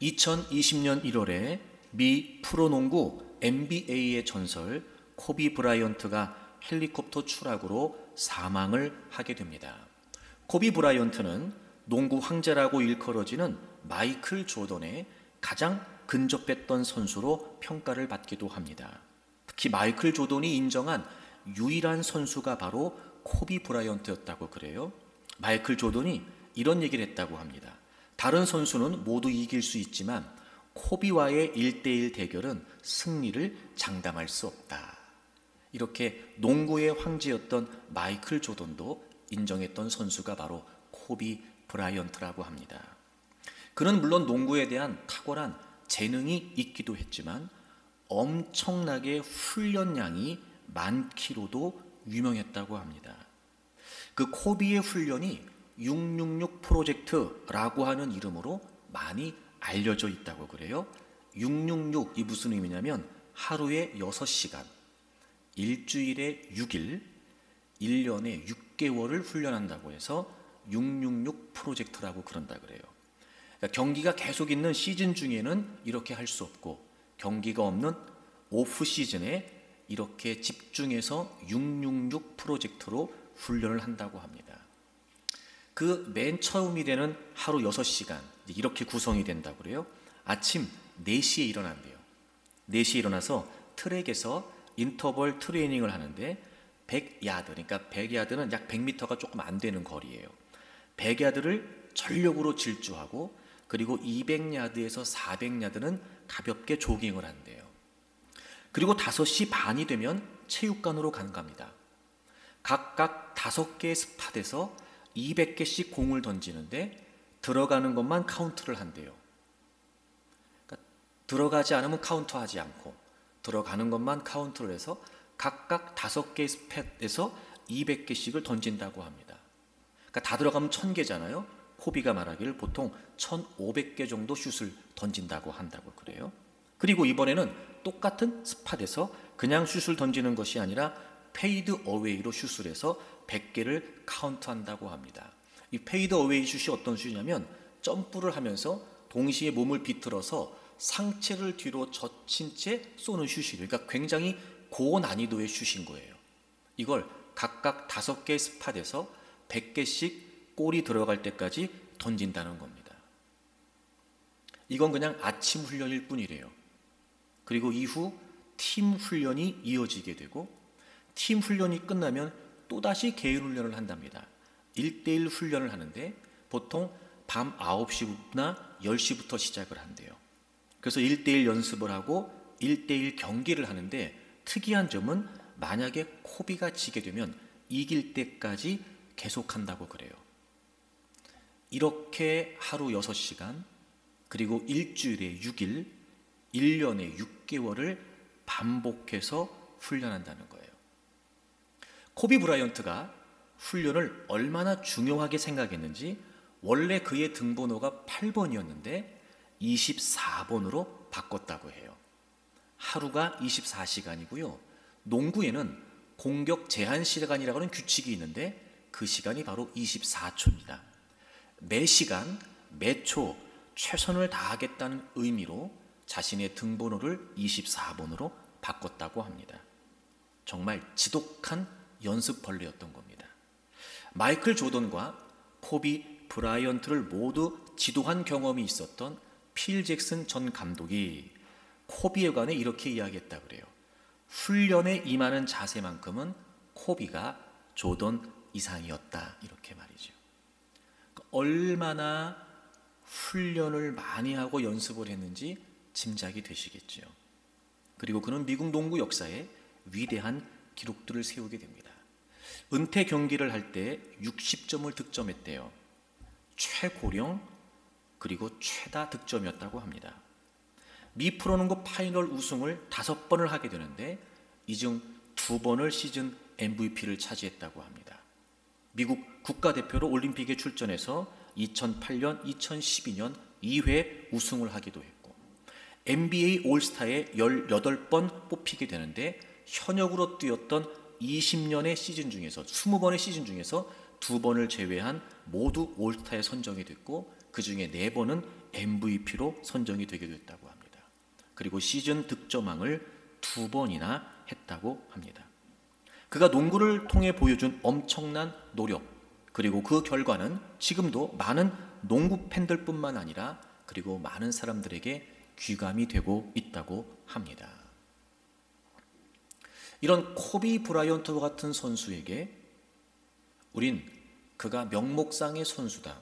2020년 1월에 미 프로농구 NBA의 전설 코비 브라이언트가 헬리콥터 추락으로 사망을 하게 됩니다. 코비 브라이언트는 농구 황제라고 일컬어지는 마이클 조던의 가장 근접했던 선수로 평가를 받기도 합니다. 특히 마이클 조던이 인정한 유일한 선수가 바로 코비 브라이언트였다고 그래요. 마이클 조던이 이런 얘기를 했다고 합니다. 다른 선수는 모두 이길 수 있지만 코비와의 1대1 대결은 승리를 장담할 수 없다. 이렇게 농구의 황제였던 마이클 조던도 인정했던 선수가 바로 코비 브라이언트라고 합니다. 그는 물론 농구에 대한 탁월한 재능이 있기도 했지만 엄청나게 훈련량이 많기로도 유명했다고 합니다. 그 코비의 훈련이 666 프로젝트라고 하는 이름으로 많이 알려져 있다고 그래요. 666이 무슨 의미냐면 하루에 6시간, 일주일에 6일, 1년에 6개월을 훈련한다고 해서 666 프로젝트라고 그런다 그래요. 그러니까 경기가 계속 있는 시즌 중에는 이렇게 할 수 없고 경기가 없는 오프 시즌에 이렇게 집중해서 666 프로젝트로 훈련을 한다고 합니다. 그 맨 처음이 되는 하루 6시간 이렇게 구성이 된다고 그래요. 아침 4시에 일어난대요. 4시에 일어나서 트랙에서 인터벌 트레이닝을 하는데 100야드, 그러니까 100야드는 약 100m가 조금 안 되는 거리예요. 100야드를 전력으로 질주하고 그리고 200야드에서 400야드는 가볍게 조깅을 한대요. 그리고 5시 반이 되면 체육관으로 간 겁니다. 각각 5개의 스팟에서 200개씩 공을 던지는데 들어가는 것만 카운트를 한대요. 그러니까 들어가지 않으면 카운트하지 않고 들어가는 것만 카운트를 해서 각각 5개의 스팟에서 200개씩을 던진다고 합니다. 그러니까 다 들어가면 1000개잖아요. 코비가 말하기를 보통 1500개 정도 슛을 던진다고 한다고 그래요. 그리고 이번에는 똑같은 스팟에서 그냥 슛을 던지는 것이 아니라 페이드 어웨이로 슛을 해서 100개를 카운트한다고 합니다. 이 페이드 어웨이 슛이 어떤 슛이냐면 점프를 하면서 동시에 몸을 비틀어서 상체를 뒤로 젖힌 채 쏘는 슛이에요. 그러니까 굉장히 고난이도의 슛인 거예요. 이걸 각각 5개의 스팟에서 100개씩 골이 들어갈 때까지 던진다는 겁니다. 이건 그냥 아침 훈련일 뿐이래요. 그리고 이후 팀 훈련이 이어지게 되고 팀 훈련이 끝나면 또다시 개인 훈련을 한답니다. 1대1 훈련을 하는데 보통 밤 9시나 10시부터 시작을 한대요. 그래서 1대1 연습을 하고 1대1 경기를 하는데 특이한 점은 만약에 코비가 지게 되면 이길 때까지 계속한다고 그래요. 이렇게 하루 6시간 그리고 일주일에 6일, 1년에 6개월을 반복해서 훈련한다는 거예요. 코비 브라이언트가 훈련을 얼마나 중요하게 생각했는지 원래 그의 등번호가 8번이었는데 24번으로 바꿨다고 해요. 하루가 24시간이고요. 농구에는 공격 제한 시간이라고 하는 규칙이 있는데 그 시간이 바로 24초입니다. 매 시간, 매 초 최선을 다하겠다는 의미로 자신의 등번호를 24번으로 바꿨다고 합니다. 정말 지독한 연습벌레였던 겁니다. 마이클 조던과 코비 브라이언트를 모두 지도한 경험이 있었던 필 잭슨 전 감독이 코비에 관해 이렇게 이야기했다 그래요. 훈련에 임하는 자세만큼은 코비가 조던 이상이었다 이렇게 말이죠. 얼마나 훈련을 많이 하고 연습을 했는지 짐작이 되시겠죠. 그리고 그는 미국 농구 역사에 위대한 기록들을 세우게 됩니다. 은퇴 경기를 할 때 60점을 득점했대요. 최고령 그리고 최다 득점이었다고 합니다. 미 프로농구 파이널 우승을 5번을 하게 되는데 이 중 2번을 시즌 MVP를 차지했다고 합니다. 미국 국가대표로 올림픽에 출전해서 2008년, 2012년 2회 우승을 하기도 했고 NBA 올스타에 18번 뽑히게 되는데 현역으로 뛰었던 20년의 시즌 중에서 20번의 시즌 중에서 2번을 제외한 모두 올스타에 선정이 됐고 그 중에 4번은 MVP로 선정이 되게 됐다고 합니다. 그리고 시즌 득점왕을 2번이나 했다고 합니다. 그가 농구를 통해 보여준 엄청난 노력, 그리고 그 결과는 지금도 많은 농구 팬들뿐만 아니라 그리고 많은 사람들에게 귀감이 되고 있다고 합니다. 이런 코비 브라이언트 같은 선수에게 우린 그가 명목상의 선수다,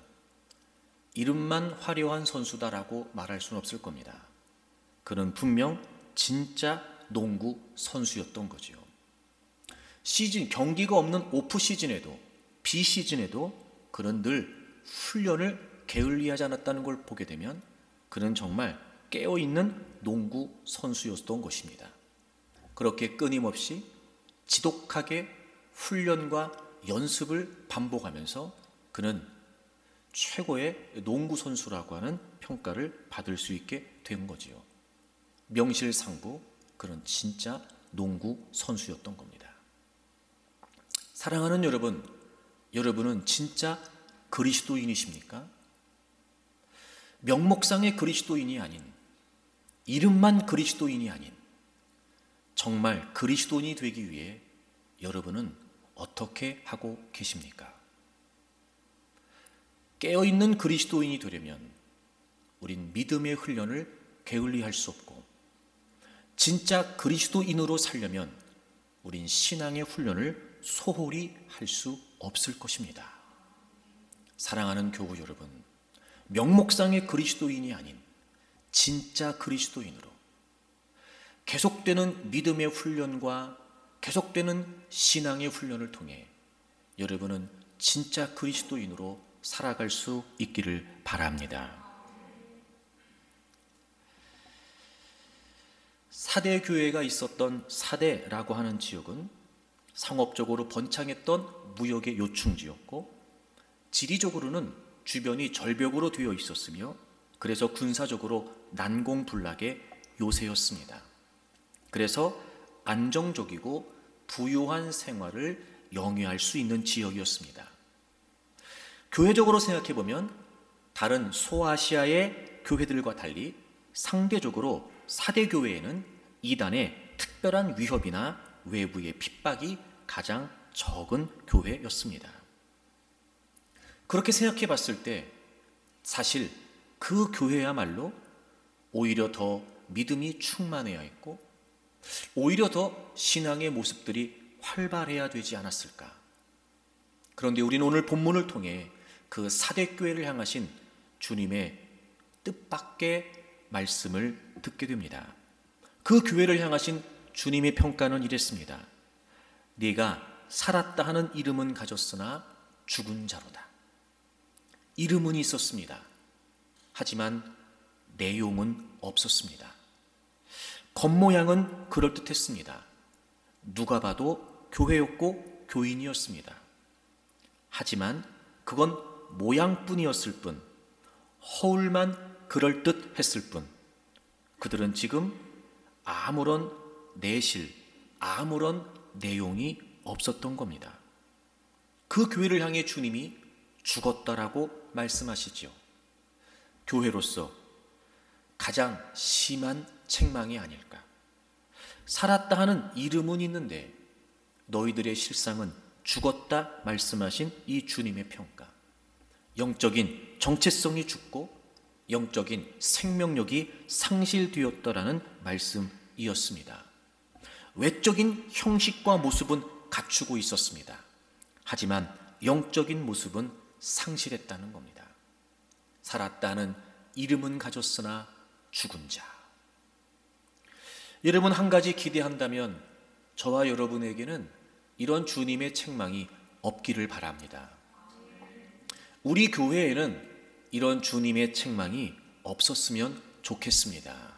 이름만 화려한 선수다라고 말할 수는 없을 겁니다. 그는 분명 진짜 농구 선수였던 거죠. 경기가 없는 오프 시즌에도, 비시즌에도 그는 늘 훈련을 게을리하지 않았다는 걸 보게 되면 그는 정말 깨어있는 농구 선수였던 것입니다. 그렇게 끊임없이 지독하게 훈련과 연습을 반복하면서 그는 최고의 농구 선수라고 하는 평가를 받을 수 있게 된 거지요. 명실상부 그런 진짜 농구 선수였던 겁니다. 사랑하는 여러분, 여러분은 진짜 그리스도인이십니까? 명목상의 그리스도인이 아닌, 이름만 그리스도인이 아닌 정말 그리스도인이 되기 위해 여러분은 어떻게 하고 계십니까? 깨어있는 그리스도인이 되려면 우린 믿음의 훈련을 게을리할 수 없고, 진짜 그리스도인으로 살려면 우린 신앙의 훈련을 소홀히 할 수 없을 것입니다. 사랑하는 교우 여러분, 명목상의 그리스도인이 아닌 진짜 그리스도인으로 계속되는 믿음의 훈련과 계속되는 신앙의 훈련을 통해 여러분은 진짜 그리스도인으로 살아갈 수 있기를 바랍니다. 사대 교회가 있었던 사대라고 하는 지역은 상업적으로 번창했던 무역의 요충지였고, 지리적으로는 주변이 절벽으로 되어 있었으며 그래서 군사적으로 난공불락의 요새였습니다. 그래서 안정적이고 부유한 생활을 영위할 수 있는 지역이었습니다. 교회적으로 생각해보면 다른 소아시아의 교회들과 달리 상대적으로 사대교회에는 이단의 특별한 위협이나 외부의 핍박이 가장 적은 교회였습니다. 그렇게 생각해 봤을 때 사실 그 교회야말로 오히려 더 믿음이 충만해야 했고, 오히려 더 신앙의 모습들이 활발해야 되지 않았을까. 그런데 우리는 오늘 본문을 통해 그 사대교회를 향하신 주님의 뜻밖의 말씀을 듣게 됩니다. 그 교회를 향하신 주님의 평가는 이랬습니다. 네가 살았다 하는 이름은 가졌으나 죽은 자로다. 이름은 있었습니다. 하지만 내용은 없었습니다. 겉모양은 그럴듯했습니다. 누가 봐도 교회였고 교인이었습니다. 하지만 그건 모양뿐이었을 뿐, 허울만 그럴듯했을 뿐, 그들은 지금 아무런 내실, 아무런 내용이 없었던 겁니다. 그 교회를 향해 주님이 죽었다라고 말씀하시죠. 교회로서 가장 심한 책망이 아닐까. 살았다 하는 이름은 있는데 너희들의 실상은 죽었다 말씀하신 이 주님의 평가. 영적인 정체성이 죽고 영적인 생명력이 상실되었다라는 말씀이었습니다. 외적인 형식과 모습은 갖추고 있었습니다. 하지만 영적인 모습은 상실했다는 겁니다. 살았다는 이름은 가졌으나 죽은 자. 여러분, 한 가지 기대한다면 저와 여러분에게는 이런 주님의 책망이 없기를 바랍니다. 우리 교회에는 이런 주님의 책망이 없었으면 좋겠습니다.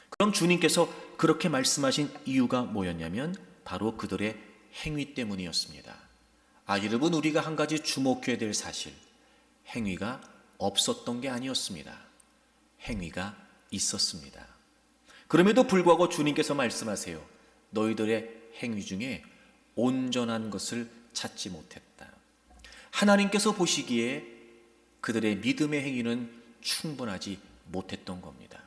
그럼 주님께서 그렇게 말씀하신 이유가 뭐였냐면 바로 그들의 행위 때문이었습니다. 여러분, 우리가 한 가지 주목해야 될 사실, 행위가 없었던 게 아니었습니다. 행위가 있었습니다. 그럼에도 불구하고 주님께서 말씀하세요. 너희들의 행위 중에 온전한 것을 찾지 못했다. 하나님께서 보시기에 그들의 믿음의 행위는 충분하지 못했던 겁니다.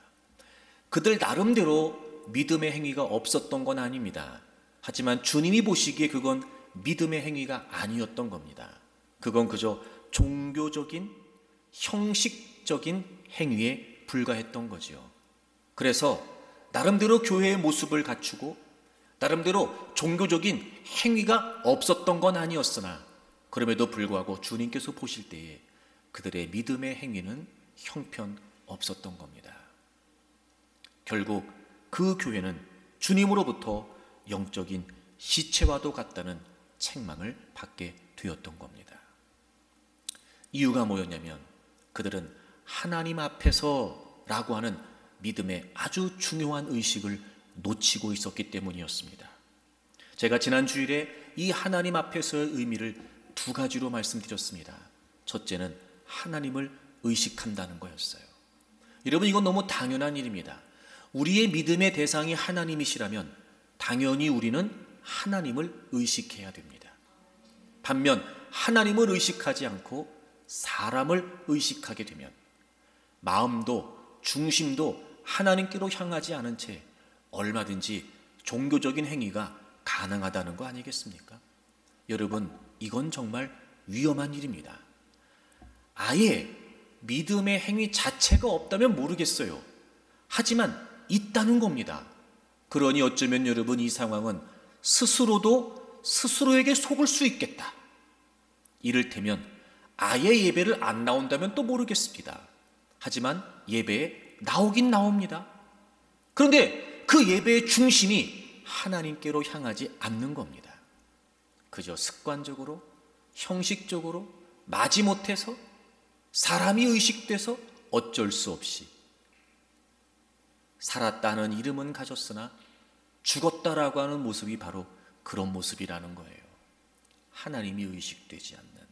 그들 나름대로 믿음의 행위가 없었던 건 아닙니다. 하지만 주님이 보시기에 그건 믿음의 행위가 아니었던 겁니다. 그건 그저 종교적인 형식적인 행위에 불과했던 거지요. 그래서 나름대로 교회의 모습을 갖추고 나름대로 종교적인 행위가 없었던 건 아니었으나 그럼에도 불구하고 주님께서 보실 때에 그들의 믿음의 행위는 형편없었던 겁니다. 결국 그 교회는 주님으로부터 영적인 시체와도 같다는 책망을 받게 되었던 겁니다. 이유가 뭐였냐면 그들은 하나님 앞에서라고 하는 믿음의 아주 중요한 의식을 놓치고 있었기 때문이었습니다. 제가 지난 주일에 이 하나님 앞에서의 의미를 두 가지로 말씀드렸습니다. 첫째는 하나님을 의식한다는 거였어요. 여러분, 이건 너무 당연한 일입니다. 우리의 믿음의 대상이 하나님이시라면 당연히 우리는 하나님을 의식해야 됩니다. 반면 하나님을 의식하지 않고 사람을 의식하게 되면 마음도 중심도 하나님께로 향하지 않은 채 얼마든지 종교적인 행위가 가능하다는 거 아니겠습니까? 여러분, 이건 정말 위험한 일입니다. 아예 믿음의 행위 자체가 없다면 모르겠어요. 하지만 있다는 겁니다. 그러니 어쩌면 여러분, 이 상황은 스스로도 스스로에게 속을 수 있겠다. 이를테면 아예 예배를 안 나온다면 또 모르겠습니다. 하지만 예배에 나오긴 나옵니다. 그런데 그 예배의 중심이 하나님께로 향하지 않는 겁니다. 그저 습관적으로, 형식적으로, 마지못해서, 사람이 의식돼서 어쩔 수 없이 살았다는 이름은 가졌으나 죽었다라고 하는 모습이 바로 그런 모습이라는 거예요. 하나님이 의식되지 않는.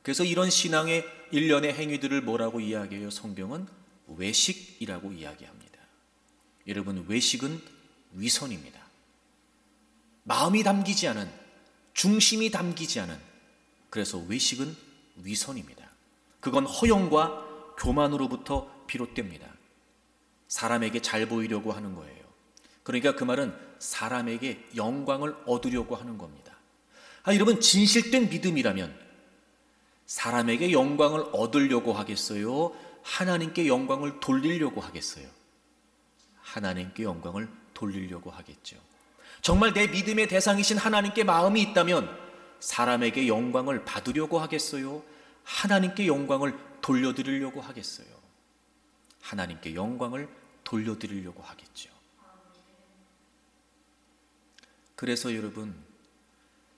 그래서 이런 신앙의 일련의 행위들을 뭐라고 이야기해요? 성경은 외식이라고 이야기합니다. 여러분, 외식은 위선입니다. 마음이 담기지 않은, 중심이 담기지 않은, 그래서 외식은 위선입니다. 그건 허영과 교만으로부터 비롯됩니다. 사람에게 잘 보이려고 하는 거예요. 그러니까 그 말은 사람에게 영광을 얻으려고 하는 겁니다. 여러분, 진실된 믿음이라면 사람에게 영광을 얻으려고 하겠어요? 하나님께 영광을 돌리려고 하겠어요? 하나님께 영광을 돌리려고 하겠죠. 정말 내 믿음의 대상이신 하나님께 마음이 있다면 사람에게 영광을 받으려고 하겠어요? 하나님께 영광을 돌려드리려고 하겠어요? 하나님께 영광을 돌려드리려고 하겠죠. 그래서 여러분,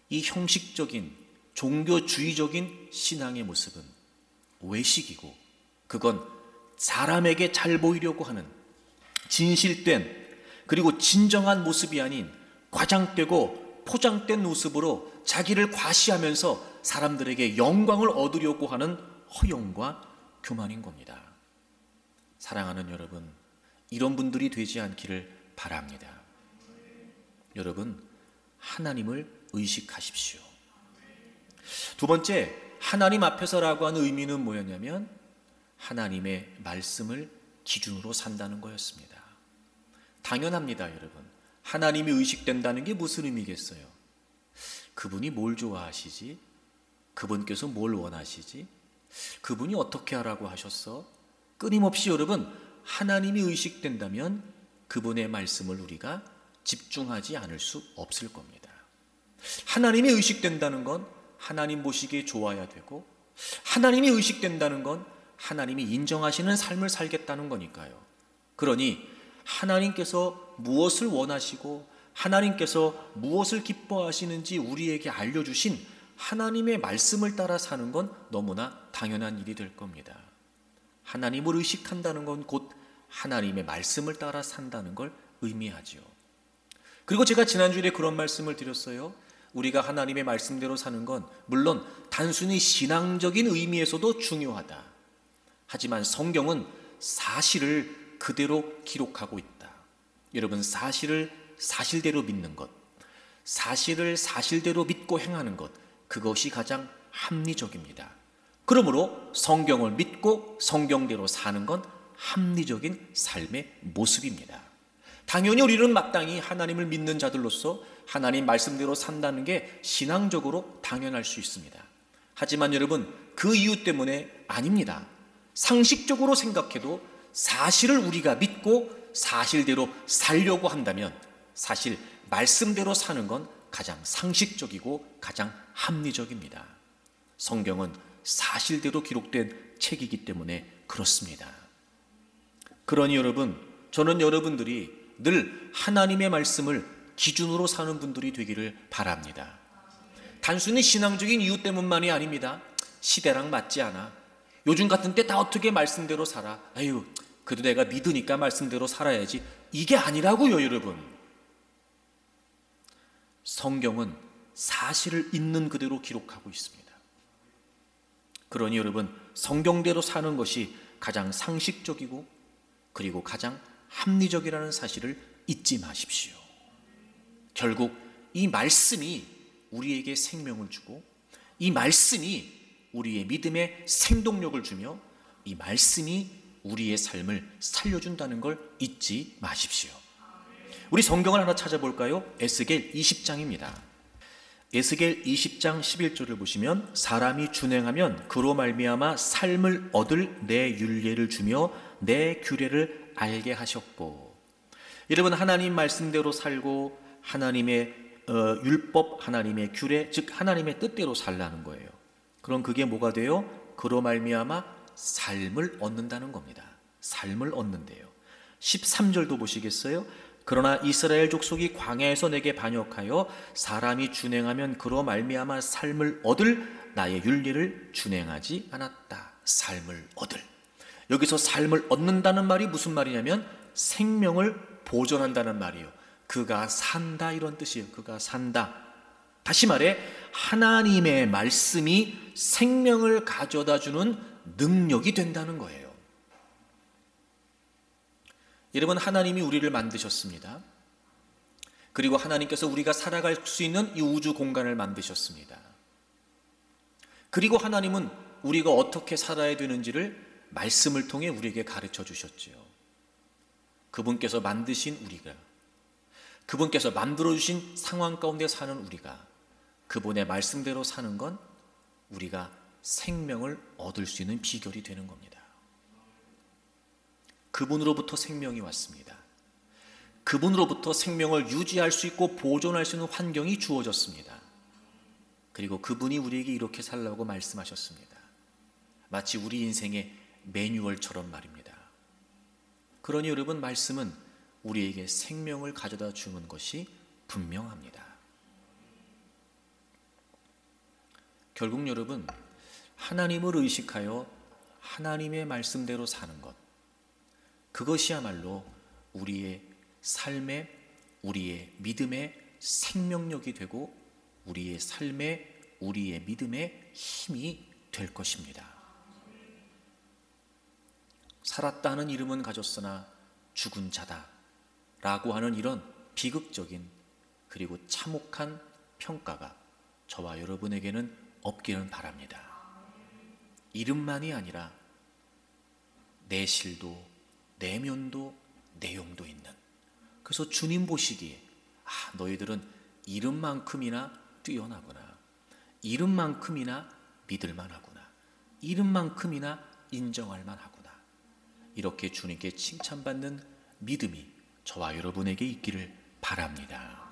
이 형식적인 종교주의적인 신앙의 모습은 외식이고 그건 사람에게 잘 보이려고 하는 진실된 그리고 진정한 모습이 아닌 과장되고 포장된 모습으로 자기를 과시하면서 사람들에게 영광을 얻으려고 하는 허영과 교만인 겁니다. 사랑하는 여러분, 이런 분들이 되지 않기를 바랍니다. 여러분, 하나님을 의식하십시오. 두 번째, 하나님 앞에서라고 하는 의미는 뭐였냐면 하나님의 말씀을 기준으로 산다는 거였습니다. 당연합니다, 여러분. 하나님이 의식된다는 게 무슨 의미겠어요? 그분이 뭘 좋아하시지? 그분께서 뭘 원하시지? 그분이 어떻게 하라고 하셨어? 끊임없이 여러분, 하나님이 의식된다면 그분의 말씀을 우리가 집중하지 않을 수 없을 겁니다. 하나님이 의식된다는 건 하나님 보시기에 좋아야 되고, 하나님이 의식된다는 건 하나님이 인정하시는 삶을 살겠다는 거니까요. 그러니 하나님께서 무엇을 원하시고 하나님께서 무엇을 기뻐하시는지 우리에게 알려주신 하나님의 말씀을 따라 사는 건 너무나 당연한 일이 될 겁니다. 하나님을 의식한다는 건 곧 하나님의 말씀을 따라 산다는 걸 의미하지요. 그리고 제가 지난주에 그런 말씀을 드렸어요. 우리가 하나님의 말씀대로 사는 건 물론 단순히 신앙적인 의미에서도 중요하다. 하지만 성경은 사실을 그대로 기록하고 있다. 여러분, 사실을 사실대로 믿는 것, 사실을 사실대로 믿고 행하는 것, 그것이 가장 합리적입니다. 그러므로 성경을 믿고 성경대로 사는 건 합리적인 삶의 모습입니다. 당연히 우리는 마땅히 하나님을 믿는 자들로서 하나님 말씀대로 산다는 게 신앙적으로 당연할 수 있습니다. 하지만 여러분, 그 이유 때문에 아닙니다. 상식적으로 생각해도 사실을 우리가 믿고 사실대로 살려고 한다면 사실 말씀대로 사는 건 가장 상식적이고 가장 합리적입니다. 성경은 사실대로 기록된 책이기 때문에 그렇습니다. 그러니 여러분, 저는 여러분들이 늘 하나님의 말씀을 기준으로 사는 분들이 되기를 바랍니다. 단순히 신앙적인 이유 때문만이 아닙니다. 시대랑 맞지 않아. 요즘 같은 때 다 어떻게 말씀대로 살아. 아유, 그래도 내가 믿으니까 말씀대로 살아야지. 이게 아니라고요, 여러분. 성경은 사실을 있는 그대로 기록하고 있습니다. 그러니 여러분, 성경대로 사는 것이 가장 상식적이고 그리고 가장 합리적이라는 사실을 잊지 마십시오. 결국 이 말씀이 우리에게 생명을 주고 이 말씀이 우리의 믿음에 생동력을 주며 이 말씀이 우리의 삶을 살려준다는 걸 잊지 마십시오. 우리 성경을 하나 찾아볼까요? 에스겔 20장입니다. 에스겔 20장 11절을 보시면 사람이 준행하면 그로 말미암아 삶을 얻을 내 율례를 주며 내 규례를 알게 하셨고. 여러분, 하나님 말씀대로 살고 하나님의 율법, 하나님의 규례, 즉 하나님의 뜻대로 살라는 거예요. 그럼 그게 뭐가 돼요? 그로 말미암아 삶을 얻는다는 겁니다. 삶을 얻는데요. 13절도 보시겠어요? 그러나 이스라엘 족속이 광야에서 내게 반역하여 사람이 준행하면 그로 말미암아 삶을 얻을 나의 율례를 준행하지 않았다. 삶을 얻을. 여기서 삶을 얻는다는 말이 무슨 말이냐면 생명을 보존한다는 말이에요. 그가 산다, 이런 뜻이에요. 그가 산다. 다시 말해 하나님의 말씀이 생명을 가져다주는 능력이 된다는 거예요. 여러분, 하나님이 우리를 만드셨습니다. 그리고 하나님께서 우리가 살아갈 수 있는 이 우주 공간을 만드셨습니다. 그리고 하나님은 우리가 어떻게 살아야 되는지를 말씀을 통해 우리에게 가르쳐 주셨지요. 그분께서 만드신 우리가, 그분께서 만들어주신 상황 가운데 사는 우리가 그분의 말씀대로 사는 건 우리가 생명을 얻을 수 있는 비결이 되는 겁니다. 그분으로부터 생명이 왔습니다. 그분으로부터 생명을 유지할 수 있고 보존할 수 있는 환경이 주어졌습니다. 그리고 그분이 우리에게 이렇게 살라고 말씀하셨습니다. 마치 우리 인생의 매뉴얼처럼 말입니다. 그러니 여러분, 말씀은 우리에게 생명을 가져다 주는 것이 분명합니다. 결국 여러분, 하나님을 의식하여 하나님의 말씀대로 사는 것, 그것이야말로 우리의 삶에, 우리의 믿음의 생명력이 되고 우리의 삶에, 우리의 믿음의 힘이 될 것입니다. 살았다는 이름은 가졌으나 죽은 자다 라고 하는 이런 비극적인 그리고 참혹한 평가가 저와 여러분에게는 없기를 바랍니다. 이름만이 아니라 내실도 내면도 내용도 있는, 그래서 주님 보시기에 너희들은 이름만큼이나 뛰어나구나, 이름만큼이나 믿을만하구나, 이름만큼이나 인정할 만하구나, 이렇게 주님께 칭찬받는 믿음이 저와 여러분에게 있기를 바랍니다.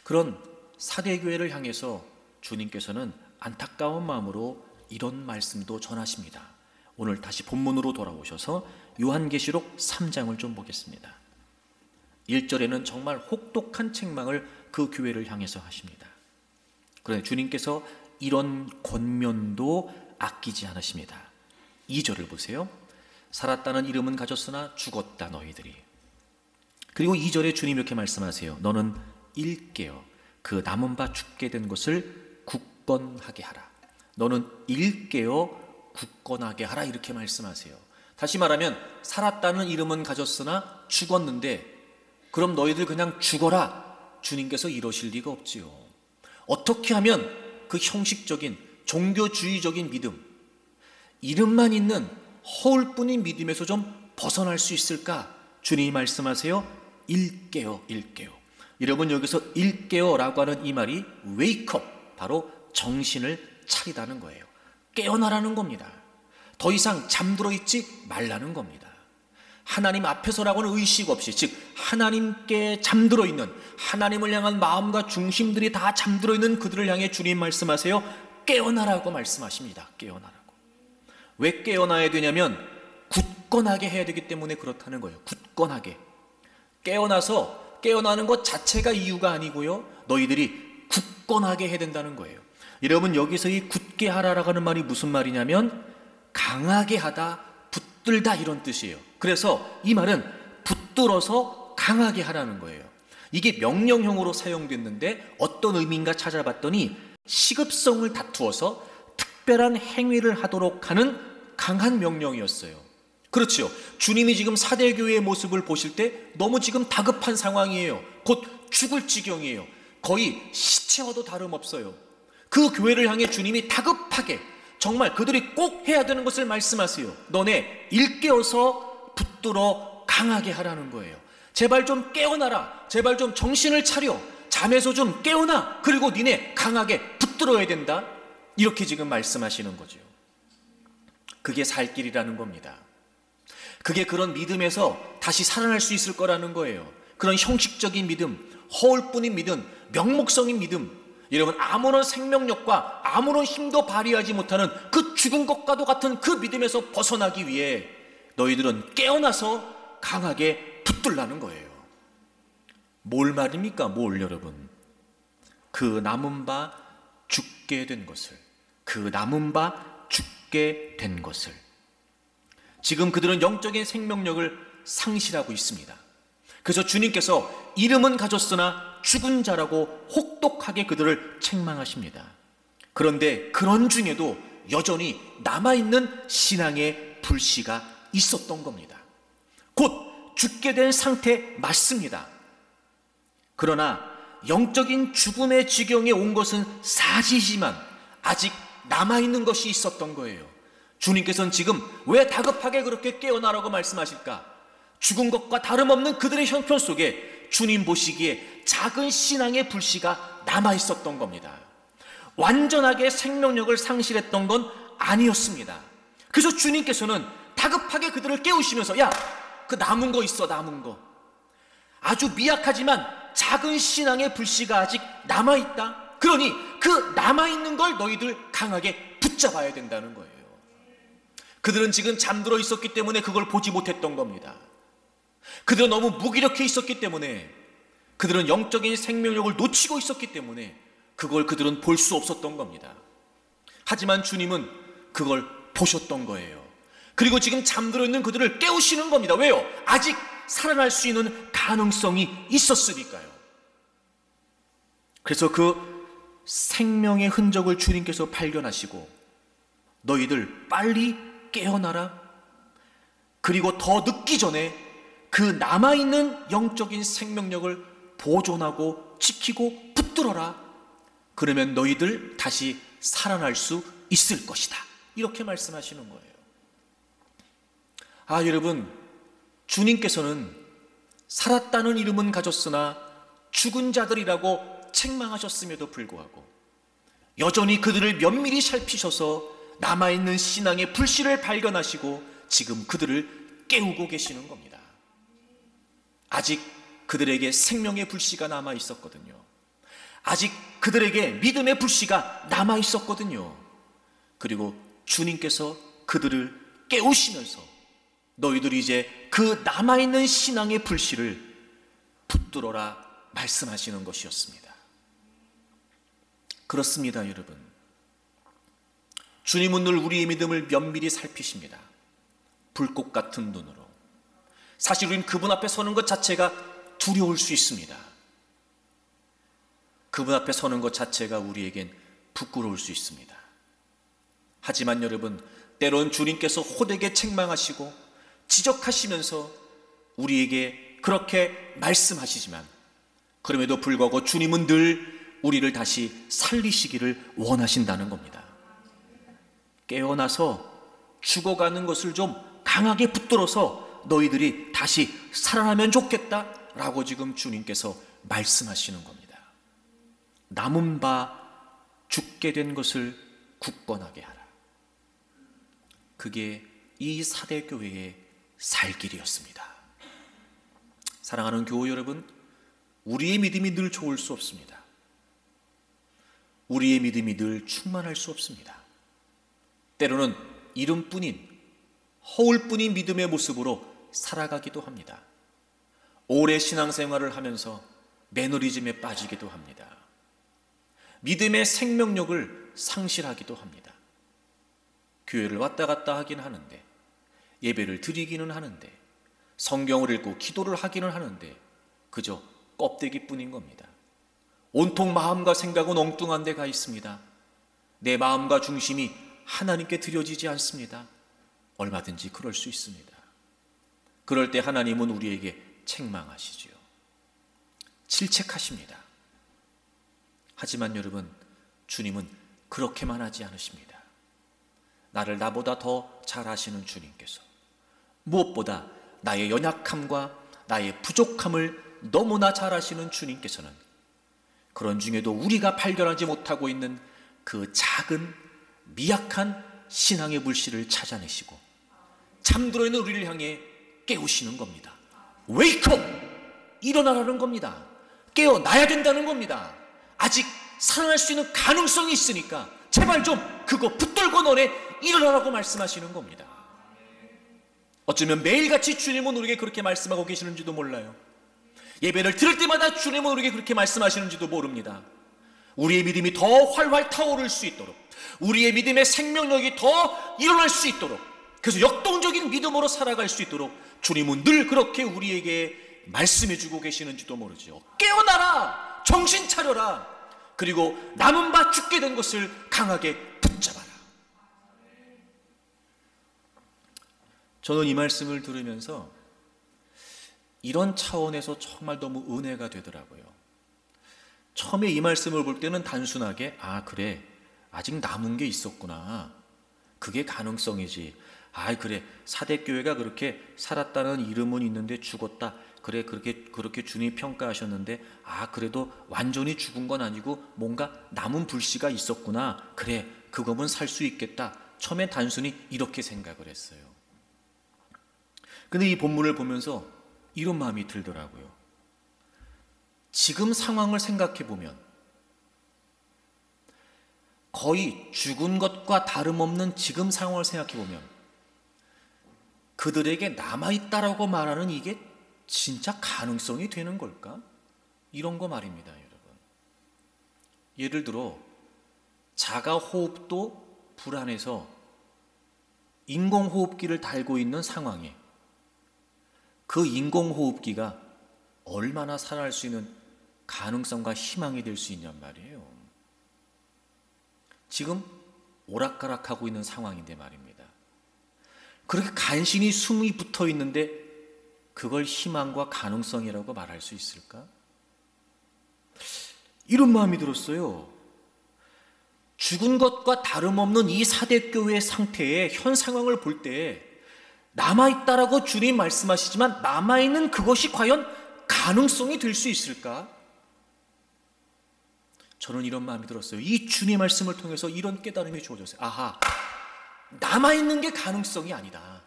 그런 사대교회를 향해서 주님께서는 안타까운 마음으로 이런 말씀도 전하십니다. 오늘 다시 본문으로 돌아오셔서 요한계시록 3장을 좀 보겠습니다. 1절에는 정말 혹독한 책망을 그 교회를 향해서 하십니다. 그런데 주님께서 이런 권면도 아끼지 않으십니다. 2절을 보세요. 살았다는 이름은 가졌으나 죽었다 너희들이. 그리고 2절에 주님 이렇게 말씀하세요. 너는 일깨어 그 남은 바 죽게 된 것을 굳건하게 하라. 너는 일깨어 굳건하게 하라, 이렇게 말씀하세요. 다시 말하면 살았다는 이름은 가졌으나 죽었는데 그럼 너희들 그냥 죽어라, 주님께서 이러실 리가 없지요. 어떻게 하면 그 형식적인 종교주의적인 믿음, 이름만 있는 허울뿐인 믿음에서 좀 벗어날 수 있을까? 주님이 말씀하세요. 일깨어, 일깨어. 여러분, 여기서 일깨어라고 하는 이 말이 wake up, 바로 정신을 차리다는 거예요. 깨어나라는 겁니다. 더 이상 잠들어 있지 말라는 겁니다. 하나님 앞에서라고는 의식 없이, 즉 하나님께 잠들어 있는, 하나님을 향한 마음과 중심들이 다 잠들어 있는 그들을 향해 주님 말씀하세요. 깨어나라고 말씀하십니다. 깨어나라고. 왜 깨어나야 되냐면 굳건하게 해야 되기 때문에 그렇다는 거예요. 굳건하게. 깨어나는 것 자체가 이유가 아니고요, 너희들이 굳건하게 해야 된다는 거예요. 여러분, 여기서 이 굳게 하라라고 하는 말이 무슨 말이냐면 강하게 하다, 붙들다, 이런 뜻이에요. 그래서 이 말은 붙들어서 강하게 하라는 거예요. 이게 명령형으로 사용됐는데 어떤 의미인가 찾아봤더니 시급성을 다투어서 특별한 행위를 하도록 하는 강한 명령이었어요. 그렇죠. 주님이 지금 사대교회의 모습을 보실 때 너무 지금 다급한 상황이에요. 곧 죽을 지경이에요. 거의 시체와도 다름없어요. 그 교회를 향해 주님이 다급하게 정말 그들이 꼭 해야 되는 것을 말씀하세요. 너네 일깨어서 붙들어 강하게 하라는 거예요. 제발 좀 깨어나라. 제발 좀 정신을 차려. 잠에서 좀 깨어나. 그리고 니네 강하게 붙들어야 된다. 이렇게 지금 말씀하시는 거죠. 그게 살 길이라는 겁니다. 그게 그런 믿음에서 다시 살아날 수 있을 거라는 거예요. 그런 형식적인 믿음, 허울뿐인 믿음, 명목성인 믿음, 여러분, 아무런 생명력과 아무런 힘도 발휘하지 못하는 그 죽은 것과도 같은 그 믿음에서 벗어나기 위해 너희들은 깨어나서 강하게 붙들라는 거예요. 뭘 말입니까? 뭘, 여러분? 그 남은 바 죽게 된 것을, 그 남은 바 죽게 된 것을. 지금 그들은 영적인 생명력을 상실하고 있습니다. 그래서 주님께서 이름은 가졌으나 죽은 자라고 혹독하게 그들을 책망하십니다. 그런데 그런 중에도 여전히 남아있는 신앙의 불씨가 있었던 겁니다. 곧 죽게 된 상태 맞습니다. 그러나 영적인 죽음의 지경에 온 것은 사실이지만 아직 남아있는 것이 있었던 거예요. 주님께서는 지금 왜 다급하게 그렇게 깨어나라고 말씀하실까? 죽은 것과 다름없는 그들의 형편 속에 주님 보시기에 작은 신앙의 불씨가 남아있었던 겁니다. 완전하게 생명력을 상실했던 건 아니었습니다. 그래서 주님께서는 다급하게 그들을 깨우시면서, 야, 그 남은 거 있어, 남은 거. 아주 미약하지만 작은 신앙의 불씨가 아직 남아있다. 그러니 그 남아있는 걸 너희들 강하게 붙잡아야 된다는 거예요. 그들은 지금 잠들어 있었기 때문에 그걸 보지 못했던 겁니다. 그들은 너무 무기력해 있었기 때문에, 그들은 영적인 생명력을 놓치고 있었기 때문에 그걸 그들은 볼 수 없었던 겁니다. 하지만 주님은 그걸 보셨던 거예요. 그리고 지금 잠들어 있는 그들을 깨우시는 겁니다. 왜요? 아직 살아날 수 있는 가능성이 있었으니까요. 그래서 그 생명의 흔적을 주님께서 발견하시고, 너희들 빨리 깨어나라. 그리고 더 늦기 전에 그 남아있는 영적인 생명력을 보존하고 지키고 붙들어라. 그러면 너희들 다시 살아날 수 있을 것이다. 이렇게 말씀하시는 거예요. 아, 여러분, 주님께서는 살았다는 이름은 가졌으나 죽은 자들이라고 책망하셨음에도 불구하고 여전히 그들을 면밀히 살피셔서 남아있는 신앙의 불씨를 발견하시고 지금 그들을 깨우고 계시는 겁니다. 아직 그들에게 생명의 불씨가 남아 있었거든요. 아직 그들에게 믿음의 불씨가 남아 있었거든요. 그리고 주님께서 그들을 깨우시면서 너희들이 이제 그 남아있는 신앙의 불씨를 붙들어라 말씀하시는 것이었습니다. 그렇습니다, 여러분. 주님은 늘 우리의 믿음을 면밀히 살피십니다. 불꽃 같은 눈으로. 사실 우리는 그분 앞에 서는 것 자체가 두려울 수 있습니다. 그분 앞에 서는 것 자체가 우리에겐 부끄러울 수 있습니다. 하지만 여러분, 때론 주님께서 호되게 책망하시고 지적하시면서 우리에게 그렇게 말씀하시지만, 그럼에도 불구하고 주님은 늘 우리를 다시 살리시기를 원하신다는 겁니다. 깨어나서 죽어가는 것을 좀 강하게 붙들어서 너희들이 다시 살아나면 좋겠다라고 지금 주님께서 말씀하시는 겁니다. 남은 바 죽게 된 것을 굳건하게 하라. 그게 이 사대교회의 살 길이었습니다. 사랑하는 교우 여러분, 우리의 믿음이 늘 좋을 수 없습니다. 우리의 믿음이 늘 충만할 수 없습니다. 때로는 이름뿐인 허울뿐인 믿음의 모습으로 살아가기도 합니다. 오래 신앙생활을 하면서 매너리즘에 빠지기도 합니다. 믿음의 생명력을 상실하기도 합니다. 교회를 왔다 갔다 하긴 하는데, 예배를 드리기는 하는데, 성경을 읽고 기도를 하기는 하는데 그저 껍데기뿐인 겁니다. 온통 마음과 생각은 엉뚱한 데 가 있습니다. 내 마음과 중심이 하나님께 드려지지 않습니다. 얼마든지 그럴 수 있습니다. 그럴 때 하나님은 우리에게 책망하시지요. 질책하십니다. 하지만 여러분, 주님은 그렇게만 하지 않으십니다. 나를 나보다 더 잘 아시는 주님께서 무엇보다 나의 연약함과 나의 부족함을 너무나 잘 아시는 주님께서는 그런 중에도 우리가 발견하지 못하고 있는 그 작은 미약한 신앙의 불씨를 찾아내시고 잠들어 있는 우리를 향해 깨우시는 겁니다. 웨이크업! 일어나라는 겁니다. 깨어나야 된다는 겁니다. 아직 살아날 수 있는 가능성이 있으니까 제발 좀 그거 붙들고 너네 일어나라고 말씀하시는 겁니다. 어쩌면 매일같이 주님은 우리에게 그렇게 말씀하고 계시는지도 몰라요. 예배를 들을 때마다 주님은 우리에게 그렇게 말씀하시는지도 모릅니다. 우리의 믿음이 더 활활 타오를 수 있도록, 우리의 믿음의 생명력이 더 일어날 수 있도록, 그래서 역동적인 믿음으로 살아갈 수 있도록 주님은 늘 그렇게 우리에게 말씀해주고 계시는지도 모르죠. 깨어나라! 정신 차려라! 그리고 남은 바 죽게 된 것을 강하게 붙잡아라. 저는 이 말씀을 들으면서 이런 차원에서 정말 너무 은혜가 되더라고요. 처음에 이 말씀을 볼 때는 단순하게 그래, 아직 남은 게 있었구나, 그게 가능성이지, 그래, 사대교회가 그렇게 살았다는 이름은 있는데 죽었다, 그래, 그렇게 주님이 평가하셨는데 그래도 완전히 죽은 건 아니고 뭔가 남은 불씨가 있었구나, 그래, 그거면 살 수 있겠다, 처음에 단순히 이렇게 생각을 했어요. 근데 이 본문을 보면서 이런 마음이 들더라고요. 지금 상황을 생각해 보면 거의 죽은 것과 다름없는 지금 상황을 생각해 보면 그들에게 남아있다라고 말하는 이게 진짜 가능성이 되는 걸까? 이런 거 말입니다, 여러분. 예를 들어 자가호흡도 불안해서 인공호흡기를 달고 있는 상황에 그 인공호흡기가 얼마나 살아날 수 있는 가능성과 희망이 될 수 있냔 말이에요. 지금 오락가락하고 있는 상황인데 말입니다. 그렇게 간신히 숨이 붙어 있는데 그걸 희망과 가능성이라고 말할 수 있을까? 이런 마음이 들었어요. 죽은 것과 다름없는 이 사대교회의 상태의 현 상황을 볼 때 남아있다라고 주님 말씀하시지만 남아있는 그것이 과연 가능성이 될 수 있을까? 저는 이런 마음이 들었어요. 이 주님의 말씀을 통해서 이런 깨달음이 주어졌어요. 남아있는 게 가능성이 아니다.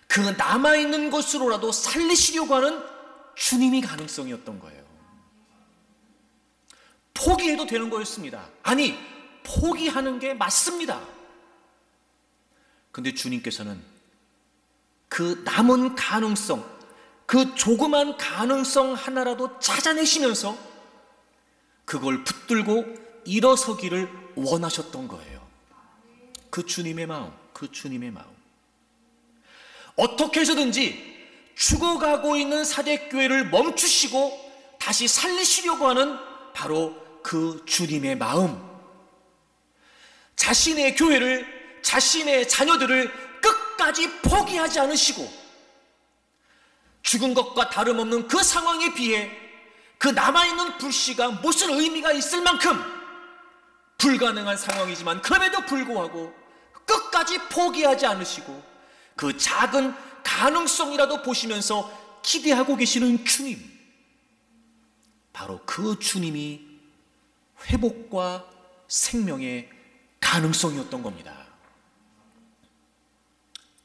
그 남아있는 것으로라도 살리시려고 하는 주님이 가능성이었던 거예요. 포기해도 되는 거였습니다. 포기하는 게 맞습니다. 근데 주님께서는 그 남은 가능성, 그 조그만 가능성 하나라도 찾아내시면서 그걸 붙들고 일어서기를 원하셨던 거예요. 그 주님의 마음. 어떻게 해서든지 죽어가고 있는 사대교회를 멈추시고 다시 살리시려고 하는 바로 그 주님의 마음. 자신의 교회를, 자신의 자녀들을 끝까지 포기하지 않으시고 죽은 것과 다름없는 그 상황에 비해 그 남아있는 불씨가 무슨 의미가 있을 만큼 불가능한 상황이지만 그럼에도 불구하고 끝까지 포기하지 않으시고 그 작은 가능성이라도 보시면서 기대하고 계시는 주님, 바로 그 주님이 회복과 생명의 가능성이었던 겁니다.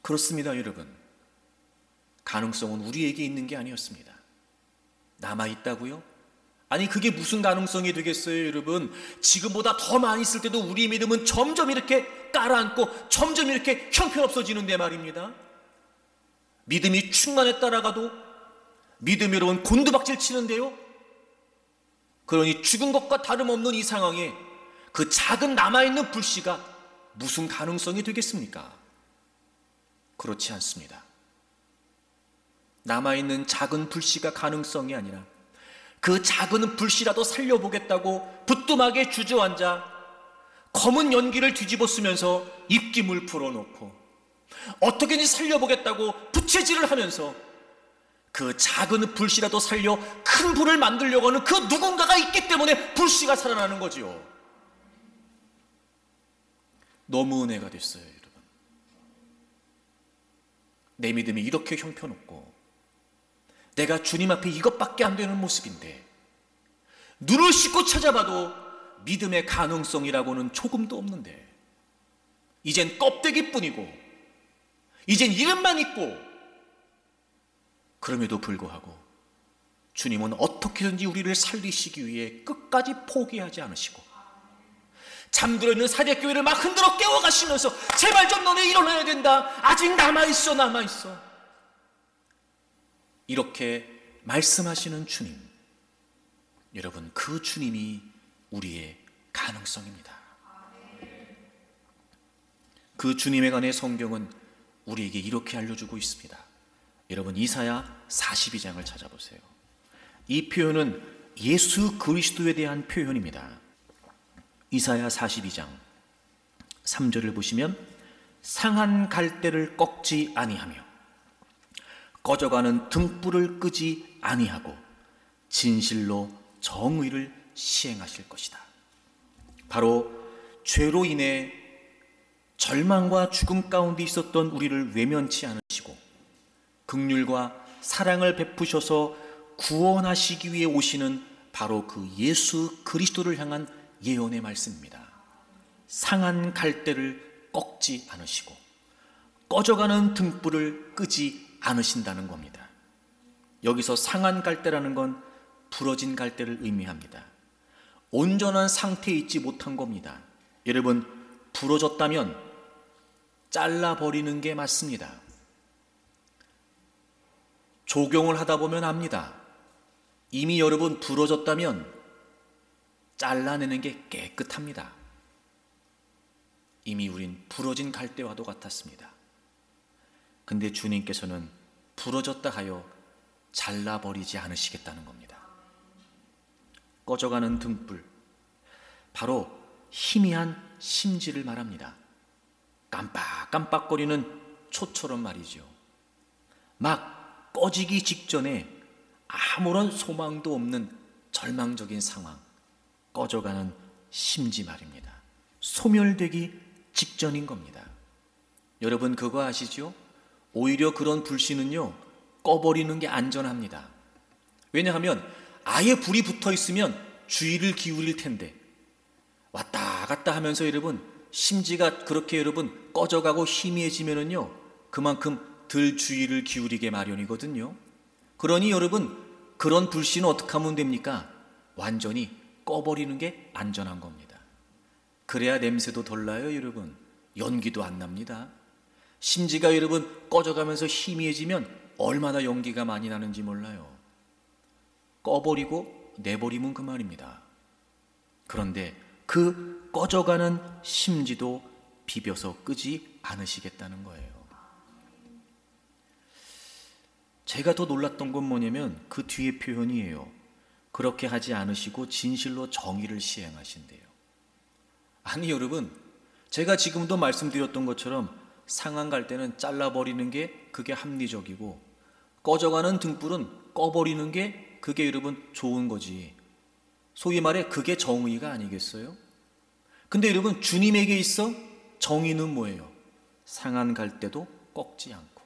그렇습니다, 여러분. 가능성은 우리에게 있는 게 아니었습니다. 남아있다고요? 아니, 그게 무슨 가능성이 되겠어요, 여러분? 지금보다 더 많이 있을 때도 우리의 믿음은 점점 이렇게 깔아앉고 점점 이렇게 형편없어지는데 말입니다. 믿음이 충만에 따라가도 믿음이 여러분 곤두박질 치는데요. 그러니 죽은 것과 다름없는 이 상황에 그 작은 남아있는 불씨가 무슨 가능성이 되겠습니까? 그렇지 않습니다. 남아있는 작은 불씨가 가능성이 아니라 그 작은 불씨라도 살려보겠다고 부뚜막에 주저앉아 검은 연기를 뒤집어 쓰면서 입김을 불어놓고 어떻게든지 살려보겠다고 부채질을 하면서 그 작은 불씨라도 살려 큰 불을 만들려고 하는 그 누군가가 있기 때문에 불씨가 살아나는 거지요. 너무 은혜가 됐어요, 여러분. 내 믿음이 이렇게 형편없고 내가 주님 앞에 이것밖에 안 되는 모습인데 눈을 씻고 찾아봐도 믿음의 가능성이라고는 조금도 없는데 이젠 껍데기뿐이고 이젠 이름만 있고, 그럼에도 불구하고 주님은 어떻게든지 우리를 살리시기 위해 끝까지 포기하지 않으시고 잠들어 있는 사대교회를 막 흔들어 깨워가시면서 제발 좀 너네 일어나야 된다, 아직 남아있어 남아있어, 이렇게 말씀하시는 주님, 여러분, 그 주님이 우리의 가능성입니다. 그 주님에 관해 성경은 우리에게 이렇게 알려주고 있습니다. 여러분, 이사야 42장을 찾아보세요. 이 표현은 예수 그리스도에 대한 표현입니다. 이사야 42장 3절을 보시면 상한 갈대를 꺾지 아니하며 꺼져가는 등불을 끄지 아니하고 진실로 정의를 시행하실 것이다. 바로 죄로 인해 절망과 죽음 가운데 있었던 우리를 외면치 않으시고 긍휼과 사랑을 베푸셔서 구원하시기 위해 오시는 바로 그 예수 그리스도를 향한 예언의 말씀입니다. 상한 갈대를 꺾지 않으시고 꺼져가는 등불을 끄지 않으신다는 겁니다. 여기서 상한 갈대라는 건 부러진 갈대를 의미합니다. 온전한 상태에 있지 못한 겁니다. 여러분, 부러졌다면 잘라버리는 게 맞습니다. 조경을 하다 보면 압니다. 이미 여러분 부러졌다면 잘라내는 게 깨끗합니다. 이미 우린 부러진 갈대와도 같았습니다. 근데 주님께서는 부러졌다 하여 잘라버리지 않으시겠다는 겁니다. 꺼져가는 등불, 바로 희미한 심지를 말합니다. 깜빡깜빡거리는 초처럼 말이죠. 막 꺼지기 직전에 아무런 소망도 없는 절망적인 상황, 꺼져가는 심지 말입니다. 소멸되기 직전인 겁니다. 여러분, 그거 아시죠? 오히려 그런 불씨는요, 꺼버리는 게 안전합니다. 왜냐하면 아예 불이 붙어 있으면 주의를 기울일 텐데 왔다 갔다 하면서 여러분 심지가 그렇게 여러분 꺼져가고 희미해지면은요, 그만큼 덜 주의를 기울이게 마련이거든요. 그러니 여러분, 그런 불씨는 어떻게 하면 됩니까? 완전히 꺼버리는 게 안전한 겁니다. 그래야 냄새도 덜 나요, 여러분. 연기도 안 납니다. 심지가 여러분 꺼져가면서 희미해지면 얼마나 연기가 많이 나는지 몰라요. 꺼버리고 내버리면 그만입니다. 그런데 그 꺼져가는 심지도 비벼서 끄지 않으시겠다는 거예요. 제가 더 놀랐던 건 뭐냐면 그 뒤에 표현이에요. 그렇게 하지 않으시고 진실로 정의를 시행하신대요. 아니 여러분, 제가 지금도 말씀드렸던 것처럼 상한 갈대는 잘라버리는 게 그게 합리적이고 꺼져가는 등불은 꺼버리는 게 그게 여러분 좋은 거지. 소위 말해 그게 정의가 아니겠어요? 근데 여러분, 주님에게 있어 정의는 뭐예요? 상한 갈대도 꺾지 않고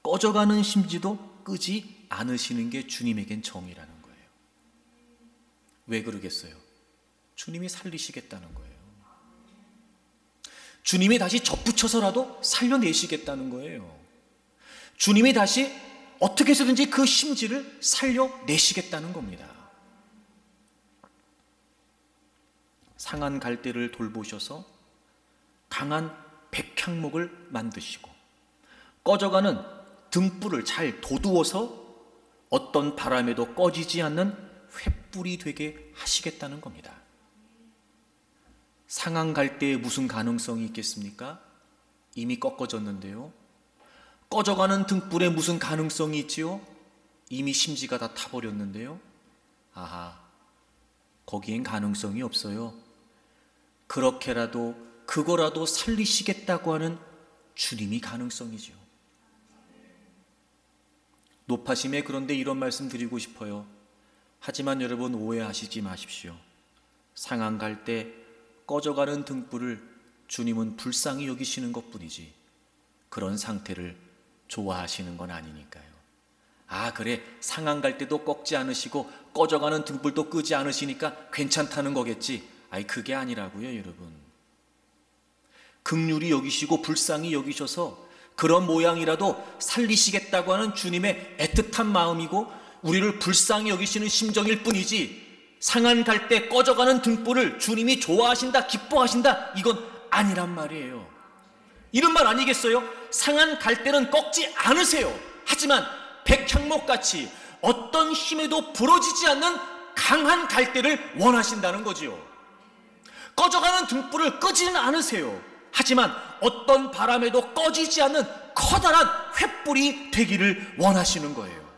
꺼져가는 심지도 끄지 않으시는 게 주님에겐 정이라는 거예요. 왜 그러겠어요? 주님이 살리시겠다는 거예요. 주님이 다시 접붙여서라도 살려내시겠다는 거예요. 주님이 다시 어떻게 해서든지 그 심지를 살려내시겠다는 겁니다. 상한 갈대를 돌보셔서 강한 백향목을 만드시고 꺼져가는 등불을 잘 돋우어서 어떤 바람에도 꺼지지 않는 횃불이 되게 하시겠다는 겁니다. 상한 갈대에 무슨 가능성이 있겠습니까? 이미 꺾어졌는데요. 꺼져가는 등불에 무슨 가능성이 있지요? 이미 심지가 다 타버렸는데요. 아하, 거기엔 가능성이 없어요. 그렇게라도 그거라도 살리시겠다고 하는 주님이 가능성이죠. 높아심에 그런데 이런 말씀 드리고 싶어요. 하지만 여러분 오해하시지 마십시오. 상한 갈대 꺼져가는 등불을 주님은 불쌍히 여기시는 것뿐이지 그런 상태를 좋아하시는 건 아니니까요. 아, 그래, 상한 갈대도 꺾지 않으시고 꺼져가는 등불도 끄지 않으시니까 괜찮다는 거겠지. 아이, 그게 아니라고요, 여러분. 긍휼히 여기시고 불쌍히 여기셔서 그런 모양이라도 살리시겠다고 하는 주님의 애틋한 마음이고 우리를 불쌍히 여기시는 심정일 뿐이지 상한 갈대 꺼져가는 등불을 주님이 좋아하신다, 기뻐하신다, 이건 아니란 말이에요. 이런 말 아니겠어요? 상한 갈대는 꺾지 않으세요. 하지만 백향목같이 어떤 힘에도 부러지지 않는 강한 갈대를 원하신다는 거지요. 꺼져가는 등불을 끄지는 않으세요. 하지만 어떤 바람에도 꺼지지 않는 커다란 횃불이 되기를 원하시는 거예요.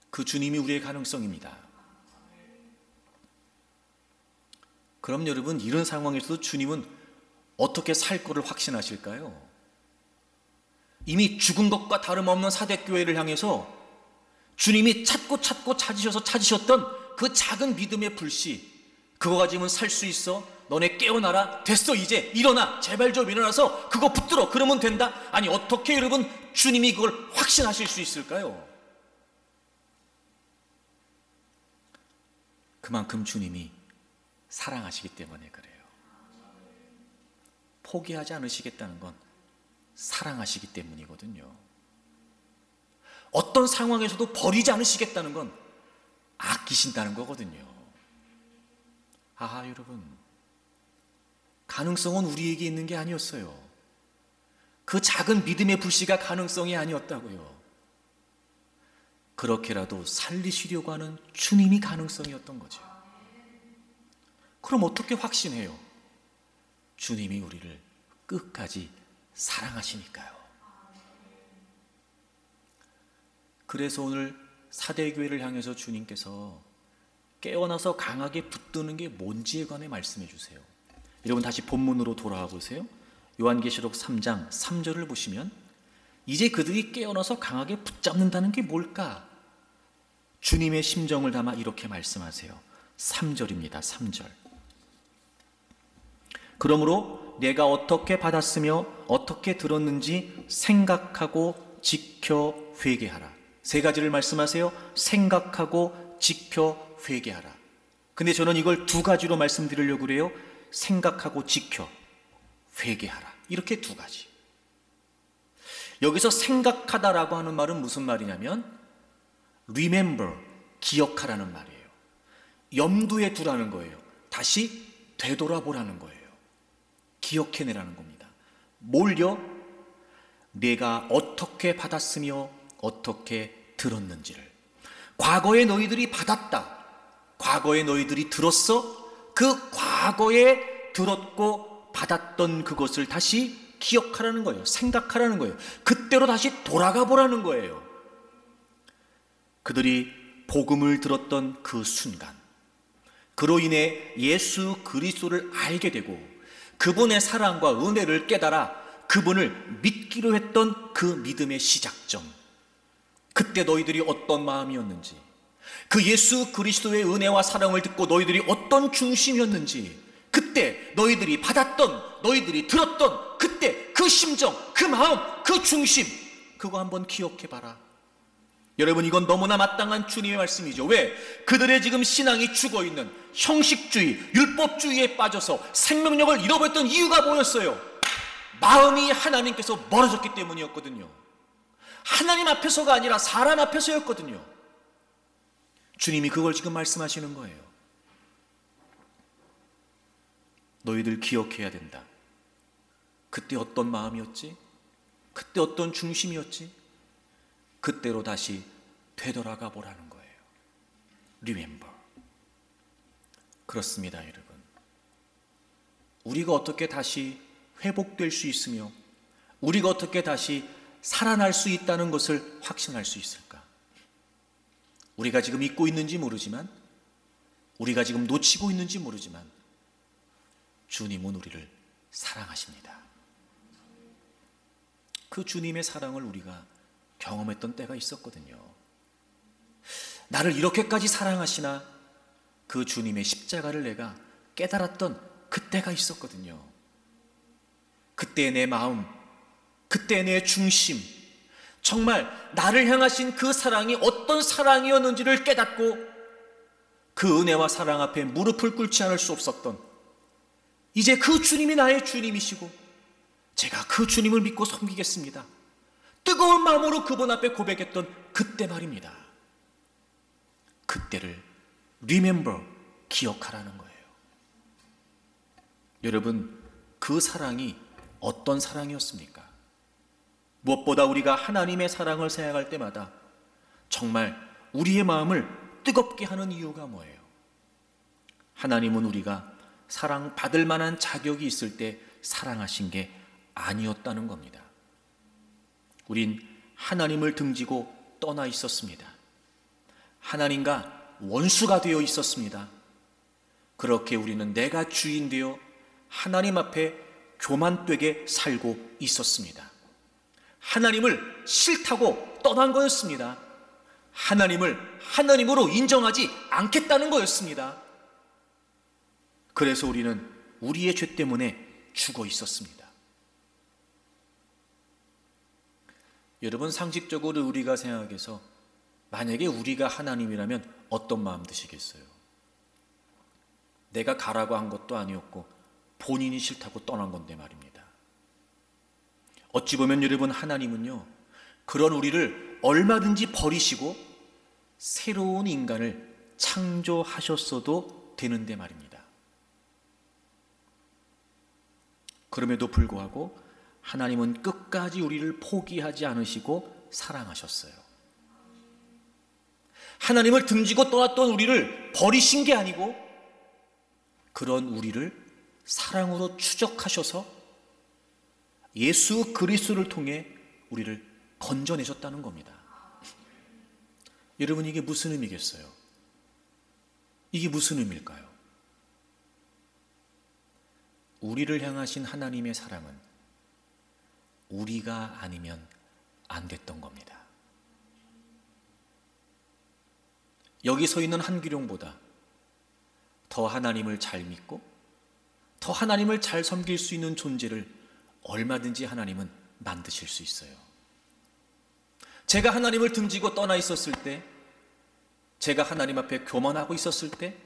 그 주님이 우리의 가능성입니다. 그럼 여러분, 이런 상황에서도 주님은 어떻게 살 거를 확신하실까요? 이미 죽은 것과 다름없는 사대교회를 향해서 주님이 찾고 찾으셨던 그 작은 믿음의 불씨, 그거 가지면 살 수 있어? 너네 깨어나라. 됐어, 이제 일어나. 제발 좀 일어나서 그거 붙들어. 그러면 된다. 아니, 어떻게 여러분 주님이 그걸 확신하실 수 있을까요? 그만큼 주님이 사랑하시기 때문에 그래요. 포기하지 않으시겠다는 건 사랑하시기 때문이거든요. 어떤 상황에서도 버리지 않으시겠다는 건 아끼신다는 거거든요. 아, 여러분, 가능성은 우리에게 있는 게 아니었어요. 그 작은 믿음의 불씨가 가능성이 아니었다고요. 그렇게라도 살리시려고 하는 주님이 가능성이었던 거죠. 그럼 어떻게 확신해요? 주님이 우리를 끝까지 사랑하시니까요. 그래서 오늘 사대교회를 향해서 주님께서 깨어나서 강하게 붙드는 게 뭔지에 관해 말씀해 주세요. 여러분 다시 본문으로 돌아와 보세요. 요한계시록 3장 3절을 보시면 이제 그들이 깨어나서 강하게 붙잡는다는 게 뭘까? 주님의 심정을 담아 이렇게 말씀하세요. 3절입니다. 3절. 그러므로 내가 어떻게 받았으며 어떻게 들었는지 생각하고 지켜 회개하라. 세 가지를 말씀하세요. 생각하고 지켜 회개하라. 근데 저는 이걸 두 가지로 말씀드리려고 그래요. 생각하고 지켜 회개하라. 이렇게 두 가지. 여기서 생각하다라고 하는 말은 무슨 말이냐면 remember, 기억하라는 말이에요. 염두에 두라는 거예요. 다시 되돌아보라는 거예요. 기억해내라는 겁니다. 뭘요? 내가 어떻게 받았으며 어떻게 들었는지를. 과거에 너희들이 받았다. 과거에 너희들이 들었어. 그 과거에 들었고 받았던 그것을 다시 기억하라는 거예요. 생각하라는 거예요. 그때로 다시 돌아가 보라는 거예요. 그들이 복음을 들었던 그 순간, 그로 인해 예수 그리스도를 알게 되고 그분의 사랑과 은혜를 깨달아 그분을 믿기로 했던 그 믿음의 시작점, 그때 너희들이 어떤 마음이었는지, 그 예수 그리스도의 은혜와 사랑을 듣고 너희들이 어떤 중심이었는지, 그때 그때 너희들이 받았던, 너희들이 들었던 그때 그 심정, 그 마음, 그 중심, 그거 한번 기억해 봐라. 여러분, 이건 너무나 마땅한 주님의 말씀이죠. 왜? 그들의 지금 신앙이 죽어있는 형식주의, 율법주의에 빠져서 생명력을 잃어버렸던 이유가 뭐였어요? 마음이 하나님께서 멀어졌기 때문이었거든요. 하나님 앞에서가 아니라 사람 앞에서였거든요. 주님이 그걸 지금 말씀하시는 거예요. 너희들 기억해야 된다. 그때 어떤 마음이었지? 그때 어떤 중심이었지? 그때로 다시 되돌아가 보라는 거예요. Remember. 그렇습니다, 여러분. 우리가 어떻게 다시 회복될 수 있으며 우리가 어떻게 다시 살아날 수 있다는 것을 확신할 수 있을까? 우리가 지금 잊고 있는지 모르지만, 우리가 지금 놓치고 있는지 모르지만 주님은 우리를 사랑하십니다. 그 주님의 사랑을 우리가 경험했던 때가 있었거든요. 나를 이렇게까지 사랑하시나, 그 주님의 십자가를 내가 깨달았던 그때가 있었거든요. 그때의 내 마음, 그때의 내 중심, 정말 나를 향하신 그 사랑이 어떤 사랑이었는지를 깨닫고 그 은혜와 사랑 앞에 무릎을 꿇지 않을 수 없었던, 이제 그 주님이 나의 주님이시고 제가 그 주님을 믿고 섬기겠습니다, 뜨거운 마음으로 그분 앞에 고백했던 그때 말입니다. 그때를 remember, 기억하라는 거예요. 여러분, 그 사랑이 어떤 사랑이었습니까? 무엇보다 우리가 하나님의 사랑을 생각할 때마다 정말 우리의 마음을 뜨겁게 하는 이유가 뭐예요? 하나님은 우리가 사랑받을 만한 자격이 있을 때 사랑하신 게 아니었다는 겁니다. 우린 하나님을 등지고 떠나 있었습니다. 하나님과 원수가 되어 있었습니다. 그렇게 우리는 내가 주인 되어 하나님 앞에 교만되게 살고 있었습니다. 하나님을 싫다고 떠난 거였습니다. 하나님을 하나님으로 인정하지 않겠다는 거였습니다. 그래서 우리는 우리의 죄 때문에 죽어 있었습니다. 여러분, 상식적으로 우리가 생각해서 만약에 우리가 하나님이라면 어떤 마음 드시겠어요? 내가 가라고 한 것도 아니었고 본인이 싫다고 떠난 건데 말입니다. 어찌 보면 여러분, 하나님은요, 그런 우리를 얼마든지 버리시고 새로운 인간을 창조하셨어도 되는데 말입니다. 그럼에도 불구하고 하나님은 끝까지 우리를 포기하지 않으시고 사랑하셨어요. 하나님을 등지고 떠났던 우리를 버리신 게 아니고 그런 우리를 사랑으로 추적하셔서 예수 그리스도를 통해 우리를 건져내셨다는 겁니다. 여러분, 이게 무슨 의미겠어요? 이게 무슨 의미일까요? 우리를 향하신 하나님의 사랑은 우리가 아니면 안 됐던 겁니다. 여기 서 있는 한기룡보다 더 하나님을 잘 믿고 더 하나님을 잘 섬길 수 있는 존재를 얼마든지 하나님은 만드실 수 있어요. 제가 하나님을 등지고 떠나 있었을 때, 제가 하나님 앞에 교만하고 있었을 때,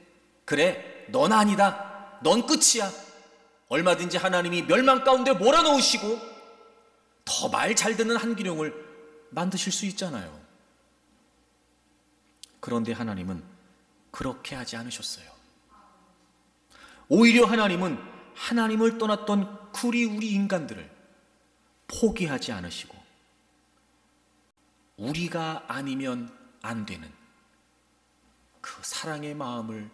그래, 넌 아니다, 넌 끝이야, 얼마든지 하나님이 멸망 가운데 몰아넣으시고 더 말 잘 듣는 한기룡을 만드실 수 있잖아요. 그런데 하나님은 그렇게 하지 않으셨어요. 오히려 하나님은 하나님을 떠났던 우리 인간들을 포기하지 않으시고 우리가 아니면 안 되는 그 사랑의 마음을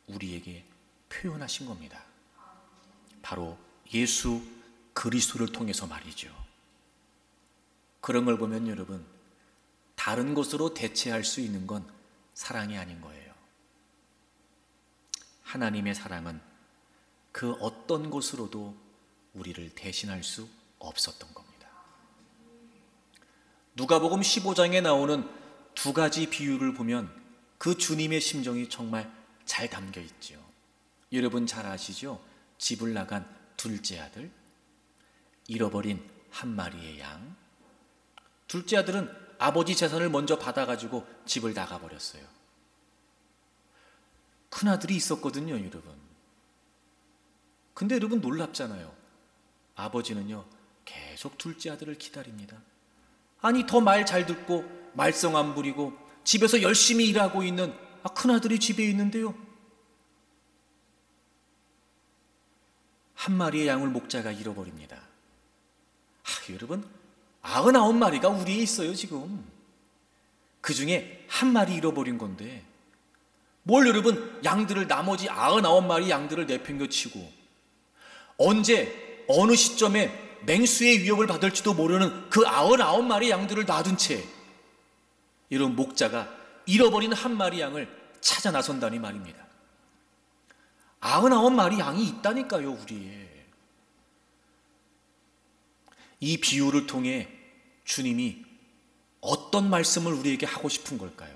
우리에게 표현하신 겁니다. 바로 예수 그리스도를 통해서 말이죠. 그런 걸 보면 여러분, 다른 것으로 대체할 수 있는 건 사랑이 아닌 거예요. 하나님의 사랑은 그 어떤 것으로도 우리를 대신할 수 없었던 겁니다. 누가복음 15장에 나오는 두 가지 비유를 보면 그 주님의 심정이 정말 잘 담겨 있죠. 여러분 잘 아시죠? 집을 나간 둘째 아들, 잃어버린 한 마리의 양. 둘째 아들은 아버지 재산을 먼저 받아가지고 집을 나가버렸어요. 큰아들이 있었거든요, 여러분. 근데 여러분 놀랍잖아요. 아버지는요, 계속 둘째 아들을 기다립니다. 아니, 더 말 잘 듣고 말썽 안 부리고 집에서 열심히 일하고 있는 큰아들이 집에 있는데요, 한 마리의 양을 목자가 잃어버립니다. 여러분, 99마리가 우리에 있어요, 지금. 그 중에 한 마리 잃어버린 건데, 뭘 여러분, 양들을, 나머지 99마리 양들을 내팽겨치고 언제 어느 시점에 맹수의 위협을 받을지도 모르는 그 99마리 양들을 놔둔 채 이런 목자가 잃어버린 한 마리 양을 찾아 나선다니 말입니다. 99마리 양이 있다니까요, 우리에. 이 비유를 통해 주님이 어떤 말씀을 우리에게 하고 싶은 걸까요?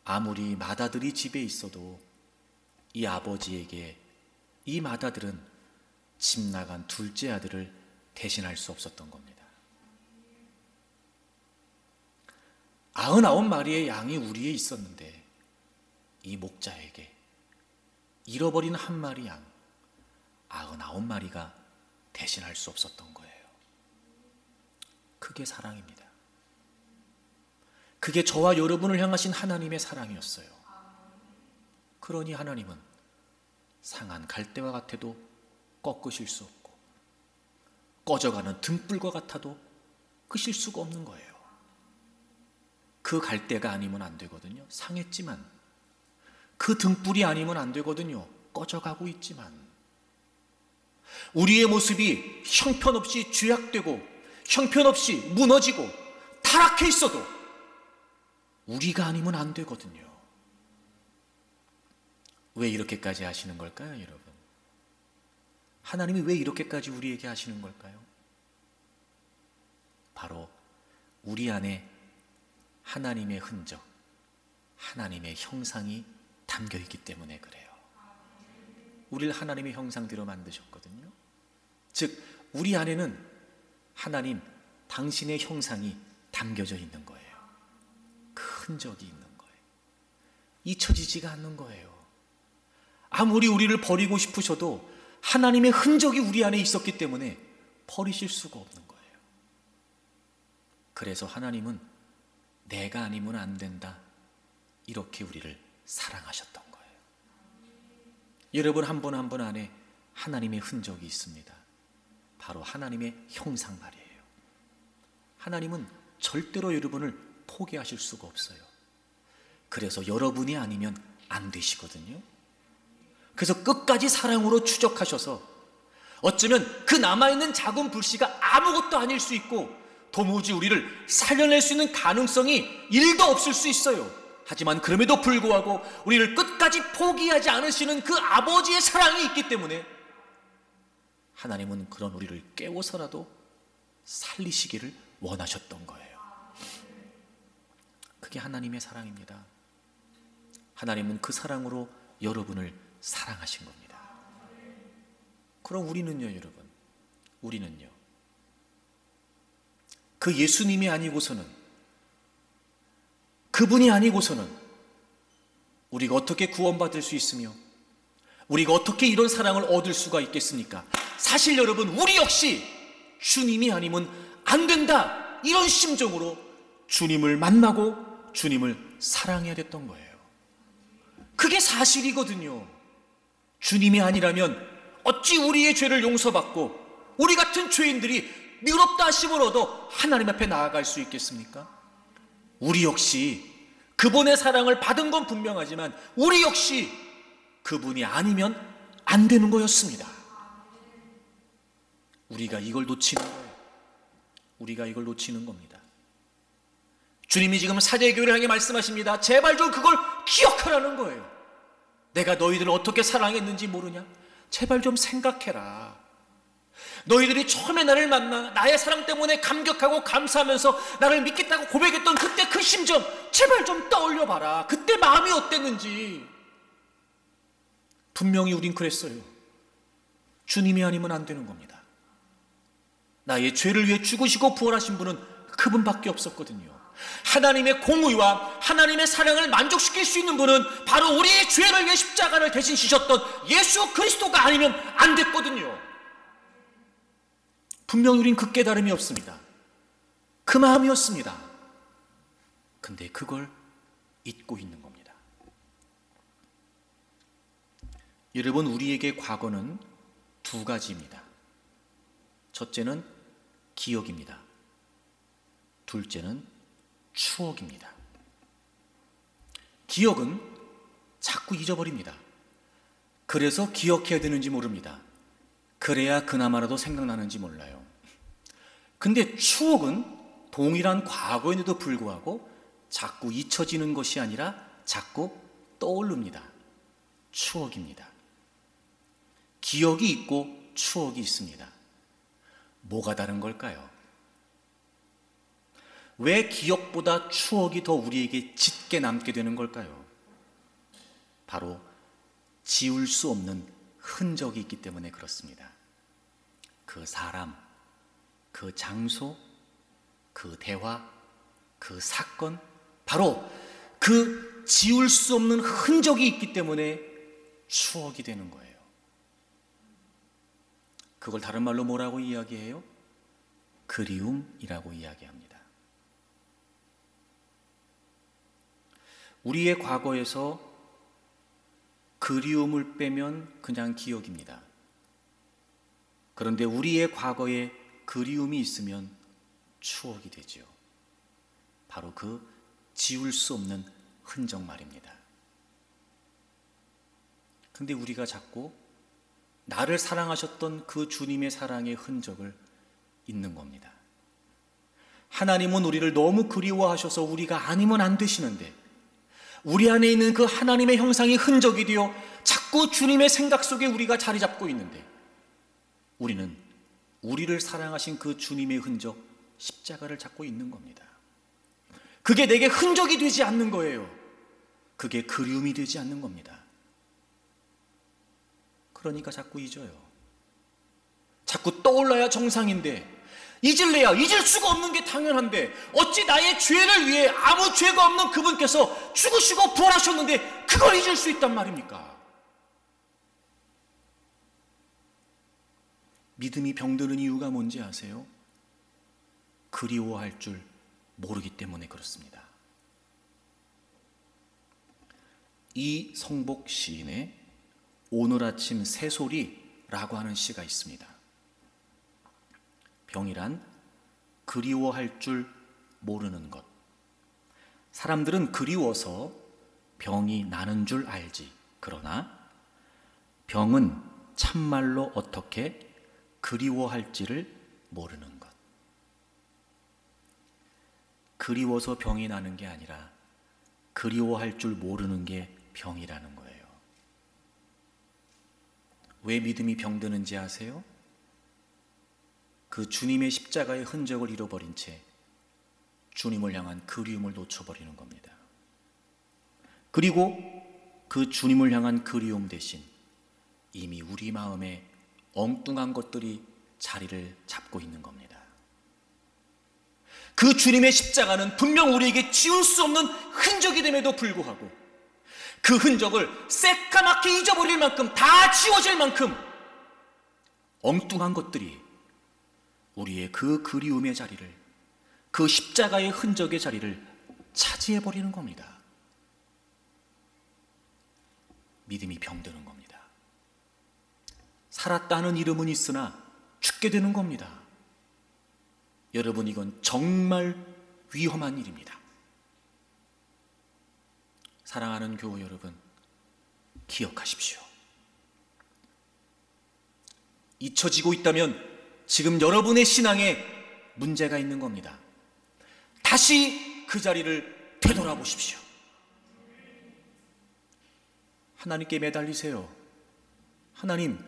아무리 맏아들이 집에 있어도 이 아버지에게 이 맏아들은 집 나간 둘째 아들을 대신할 수 없었던 겁니다. 99마리의 양이 우리에 있었는데 이 목자에게 잃어버린 한 마리 양 99마리가 대신할 수 없었던 거예요. 그게 사랑입니다. 그게 저와 여러분을 향하신 하나님의 사랑이었어요. 그러니 하나님은 상한 갈대와 같아도 꺾으실 수 없고 꺼져가는 등불과 같아도 끄실 수가 없는 거예요. 그 갈대가 아니면 안 되거든요. 상했지만. 그 등불이 아니면 안 되거든요. 꺼져가고 있지만. 우리의 모습이 형편없이 죄악되고 형편없이 무너지고 타락해 있어도 우리가 아니면 안 되거든요. 왜 이렇게까지 하시는 걸까요, 여러분? 하나님이 왜 이렇게까지 우리에게 하시는 걸까요? 바로 우리 안에 하나님의 흔적, 하나님의 형상이 담겨 있기 때문에 그래요. 우리를 하나님의 형상대로 만드셨거든요. 즉 우리 안에는 하나님 당신의 형상이 담겨져 있는 거예요. 그 흔적이 있는 거예요. 잊혀지지가 않는 거예요. 아무리 우리를 버리고 싶으셔도 하나님의 흔적이 우리 안에 있었기 때문에 버리실 수가 없는 거예요. 그래서 하나님은 내가 아니면 안 된다, 이렇게 우리를 사랑하셨던 거예요. 여러분 한 분 한 분 안에 하나님의 흔적이 있습니다. 바로 하나님의 형상 말이에요. 하나님은 절대로 여러분을 포기하실 수가 없어요. 그래서 여러분이 아니면 안 되시거든요. 그래서 끝까지 사랑으로 추적하셔서 어쩌면 그 남아있는 작은 불씨가 아무것도 아닐 수 있고 도무지 우리를 살려낼 수 있는 가능성이 1도 없을 수 있어요. 하지만 그럼에도 불구하고 우리를 끝까지 포기하지 않으시는 그 아버지의 사랑이 있기 때문에 하나님은 그런 우리를 깨워서라도 살리시기를 원하셨던 거예요. 그게 하나님의 사랑입니다. 하나님은 그 사랑으로 여러분을 사랑하신 겁니다. 그럼 우리는요, 여러분, 우리는요, 그 예수님이 아니고서는, 그분이 아니고서는 우리가 어떻게 구원받을 수 있으며 우리가 어떻게 이런 사랑을 얻을 수가 있겠습니까? 사실 여러분, 우리 역시 주님이 아니면 안 된다, 이런 심정으로 주님을 만나고 주님을 사랑해야 됐던 거예요. 그게 사실이거든요. 주님이 아니라면 어찌 우리의 죄를 용서받고 우리 같은 죄인들이 의롭다 하심을 얻어 하나님 앞에 나아갈 수 있겠습니까? 우리 역시 그분의 사랑을 받은 건 분명하지만 우리 역시 그분이 아니면 안 되는 거였습니다. 우리가 이걸 놓치는 거예요. 우리가 이걸 놓치는 겁니다. 주님이 지금 사제교회를 향해 말씀하십니다. 제발 좀 그걸 기억하라는 거예요. 내가 너희들을 어떻게 사랑했는지 모르냐? 제발 좀 생각해라. 너희들이 처음에 나를 만나 나의 사랑 때문에 감격하고 감사하면서 나를 믿겠다고 고백했던 그때 그 심정 제발 좀 떠올려봐라. 그때 마음이 어땠는지. 분명히 우린 그랬어요. 주님이 아니면 안 되는 겁니다. 나의 죄를 위해 죽으시고 부활하신 분은 그분밖에 없었거든요. 하나님의 공의와 하나님의 사랑을 만족시킬 수 있는 분은 바로 우리의 죄를 위해 십자가를 대신 지셨던 예수 그리스도가 아니면 안 됐거든요. 분명히 우린 그 깨달음이 없습니다. 그 마음이었습니다. 근데 그걸 잊고 있는 겁니다. 여러분, 우리에게 과거는 두 가지입니다. 첫째는 기억입니다. 둘째는 추억입니다. 기억은 자꾸 잊어버립니다. 그래서 기억해야 되는지 모릅니다. 그래야 그나마라도 생각나는지 몰라요. 근데 추억은 동일한 과거인데도 불구하고 자꾸 잊혀지는 것이 아니라 자꾸 떠오릅니다. 추억입니다. 기억이 있고 추억이 있습니다. 뭐가 다른 걸까요? 왜 기억보다 추억이 더 우리에게 짙게 남게 되는 걸까요? 바로 지울 수 없는 흔적이 있기 때문에 그렇습니다. 그 사람, 그 장소, 그 대화, 그 사건, 바로 그 지울 수 없는 흔적이 있기 때문에 추억이 되는 거예요. 그걸 다른 말로 뭐라고 이야기해요? 그리움이라고 이야기합니다. 우리의 과거에서 그리움을 빼면 그냥 기억입니다. 그런데 우리의 과거에 그리움이 있으면 추억이 되죠. 바로 그 지울 수 없는 흔적 말입니다. 근데 우리가 자꾸 나를 사랑하셨던 그 주님의 사랑의 흔적을 잊는 겁니다. 하나님은 우리를 너무 그리워하셔서 우리가 아니면 안 되시는데, 우리 안에 있는 그 하나님의 형상이 흔적이 되어 자꾸 주님의 생각 속에 우리가 자리 잡고 있는데, 우리는 우리를 사랑하신 그 주님의 흔적, 십자가를 잡고 있는 겁니다. 그게 내게 흔적이 되지 않는 거예요. 그게 그리움이 되지 않는 겁니다. 그러니까 자꾸 잊어요. 자꾸 떠올라야 정상인데, 잊을래야 잊을 수가 없는 게 당연한데, 어찌 나의 죄를 위해 아무 죄가 없는 그분께서 죽으시고 부활하셨는데 그걸 잊을 수 있단 말입니까? 믿음이 병드는 이유가 뭔지 아세요? 그리워할 줄 모르기 때문에 그렇습니다. 이성복 시인의 오늘 아침 새소리라고 하는 시가 있습니다. 병이란 그리워할 줄 모르는 것. 사람들은 그리워서 병이 나는 줄 알지. 그러나 병은 참말로 어떻게 그리워할지를 모르는 것. 그리워서 병이 나는 게 아니라 그리워할 줄 모르는 게 병이라는 거예요. 왜 믿음이 병드는지 아세요? 그 주님의 십자가의 흔적을 잃어버린 채 주님을 향한 그리움을 놓쳐버리는 겁니다. 그리고 그 주님을 향한 그리움 대신 이미 우리 마음에 엉뚱한 것들이 자리를 잡고 있는 겁니다. 그 주님의 십자가는 분명 우리에게 지울 수 없는 흔적이 됨에도 불구하고 그 흔적을 새까맣게 잊어버릴 만큼, 다 지워질 만큼 엉뚱한 것들이 우리의 그 그리움의 자리를, 그 십자가의 흔적의 자리를 차지해버리는 겁니다. 믿음이 병드는 겁니다. 살았다는 이름은 있으나 죽게 되는 겁니다. 여러분, 이건 정말 위험한 일입니다. 사랑하는 교우 여러분, 기억하십시오. 잊혀지고 있다면 지금 여러분의 신앙에 문제가 있는 겁니다. 다시 그 자리를 되돌아보십시오. 하나님께 매달리세요. 하나님,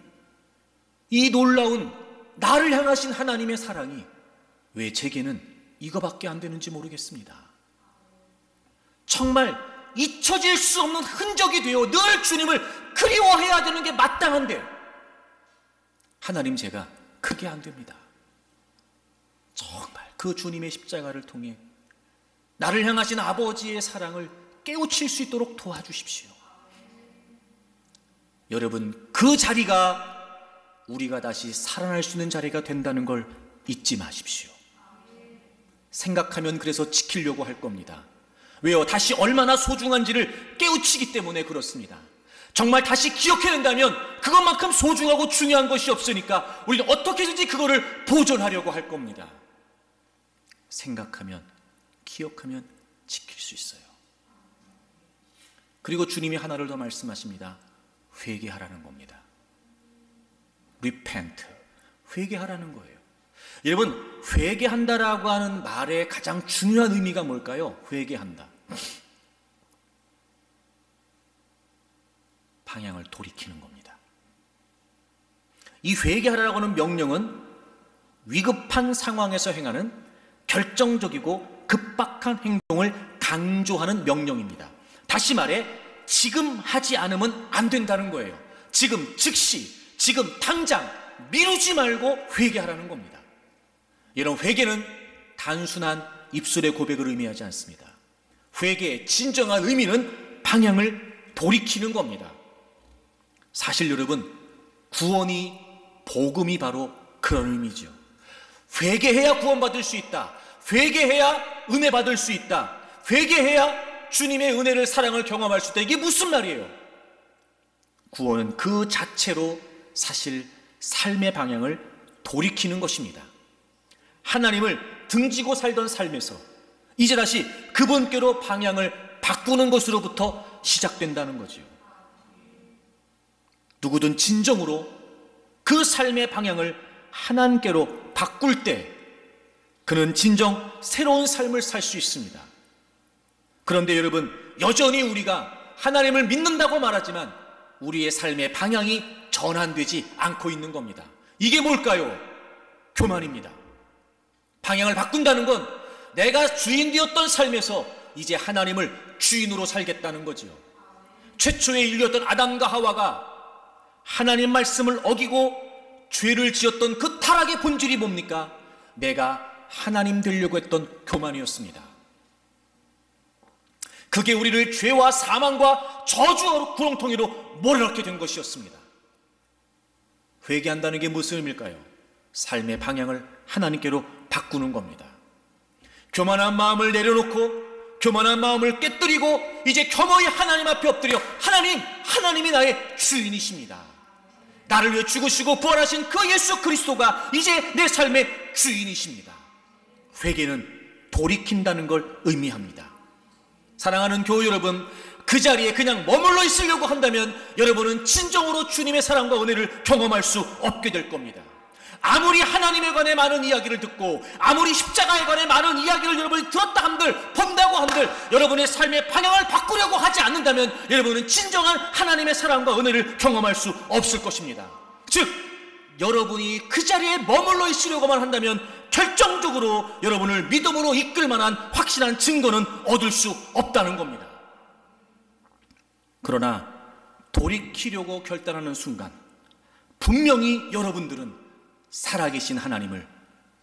이 놀라운 나를 향하신 하나님의 사랑이 왜 제게는 이거밖에 안 되는지 모르겠습니다. 정말 잊혀질 수 없는 흔적이 되어 늘 주님을 그리워해야 되는 게 마땅한데 하나님, 제가 그게 안 됩니다. 정말 그 주님의 십자가를 통해 나를 향하신 아버지의 사랑을 깨우칠 수 있도록 도와주십시오. 여러분, 그 자리가 우리가 다시 살아날 수 있는 자리가 된다는 걸 잊지 마십시오. 생각하면 그래서 지키려고 할 겁니다. 왜요? 다시 얼마나 소중한지를 깨우치기 때문에 그렇습니다. 정말 다시 기억해낸다면 그것만큼 소중하고 중요한 것이 없으니까 우리는 어떻게든지 그거를 보존하려고 할 겁니다. 생각하면, 기억하면 지킬 수 있어요. 그리고 주님이 하나를 더 말씀하십니다. 회개하라는 겁니다. repent, 회개하라는 거예요. 여러분, 회개한다라고 하는 말의 가장 중요한 의미가 뭘까요? 회개한다, 방향을 돌이키는 겁니다. 이 회개하라고 하는 명령은 위급한 상황에서 행하는 결정적이고 급박한 행동을 강조하는 명령입니다. 다시 말해, 지금 하지 않으면 안 된다는 거예요. 지금 즉시, 지금 당장 미루지 말고 회개하라는 겁니다. 이런 회개는 단순한 입술의 고백을 의미하지 않습니다. 회개의 진정한 의미는 방향을 돌이키는 겁니다. 사실 여러분, 구원이, 복음이 바로 그런 의미죠. 회개해야 구원받을 수 있다. 회개해야 은혜 받을 수 있다. 회개해야 주님의 은혜를, 사랑을 경험할 수 있다. 이게 무슨 말이에요? 구원은 그 자체로 사실 삶의 방향을 돌이키는 것입니다. 하나님을 등지고 살던 삶에서 이제 다시 그분께로 방향을 바꾸는 것으로부터 시작된다는 거지요. 누구든 진정으로 그 삶의 방향을 하나님께로 바꿀 때 그는 진정 새로운 삶을 살 수 있습니다. 그런데 여러분, 여전히 우리가 하나님을 믿는다고 말하지만 우리의 삶의 방향이 전환되지 않고 있는 겁니다. 이게 뭘까요? 교만입니다. 방향을 바꾼다는 건 내가 주인 되었던 삶에서 이제 하나님을 주인으로 살겠다는 거지요. 최초의 인류였던 아담과 하와가 하나님 말씀을 어기고 죄를 지었던 그 타락의 본질이 뭡니까? 내가 하나님 되려고 했던 교만이었습니다. 그게 우리를 죄와 사망과 저주와 구렁텅이로 몰아넣게 된 것이었습니다. 회개한다는 게 무슨 의미일까요? 삶의 방향을 하나님께로 바꾸는 겁니다. 교만한 마음을 내려놓고 교만한 마음을 깨뜨리고 이제 겸허히 하나님 앞에 엎드려 하나님이 나의 주인이십니다. 나를 위해 죽으시고 부활하신 그 예수 그리스도가 이제 내 삶의 주인이십니다. 회개는 돌이킨다는 걸 의미합니다. 사랑하는 교우 여러분, 그 자리에 그냥 머물러 있으려고 한다면 여러분은 진정으로 주님의 사랑과 은혜를 경험할 수 없게 될 겁니다. 아무리 하나님에 관해 많은 이야기를 듣고 아무리 십자가에 관해 많은 이야기를 여러분이 들었다 한들 본다고 한들 여러분의 삶의 방향을 바꾸려고 하지 않는다면 여러분은 진정한 하나님의 사랑과 은혜를 경험할 수 없을 것입니다. 즉, 여러분이 그 자리에 머물러 있으려고만 한다면 결정적으로 여러분을 믿음으로 이끌 만한 확실한 증거는 얻을 수 없다는 겁니다. 그러나 돌이키려고 결단하는 순간 분명히 여러분들은 살아계신 하나님을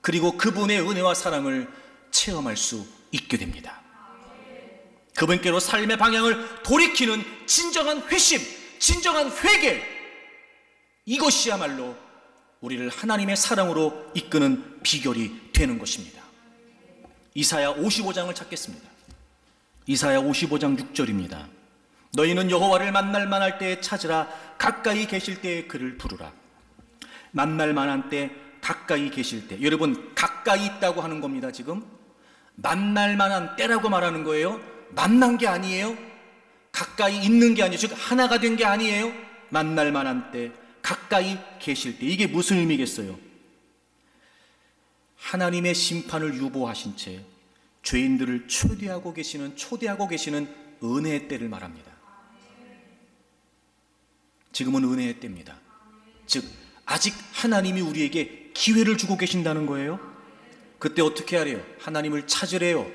그리고 그분의 은혜와 사랑을 체험할 수 있게 됩니다. 그분께로 삶의 방향을 돌이키는 진정한 회심, 진정한 회개, 이것이야말로 우리를 하나님의 사랑으로 이끄는 비결이 되는 것입니다. 이사야 55장을 찾겠습니다. 이사야 55장 6절입니다. 너희는 여호와를 만날 만할 때에 찾으라. 가까이 계실 때에 그를 부르라. 만날 만한 때, 가까이 계실 때. 여러분, 가까이 있다고 하는 겁니다. 지금 만날 만한 때라고 말하는 거예요. 만난 게 아니에요. 가까이 있는 게 아니에요. 즉 하나가 된 게 아니에요. 만날 만한 때, 가까이 계실 때. 이게 무슨 의미겠어요? 하나님의 심판을 유보하신 채 죄인들을 초대하고 계시는 은혜의 때를 말합니다. 지금은 은혜의 때입니다. 즉 아직 하나님이 우리에게 기회를 주고 계신다는 거예요. 그때 어떻게 하래요? 하나님을 찾으래요.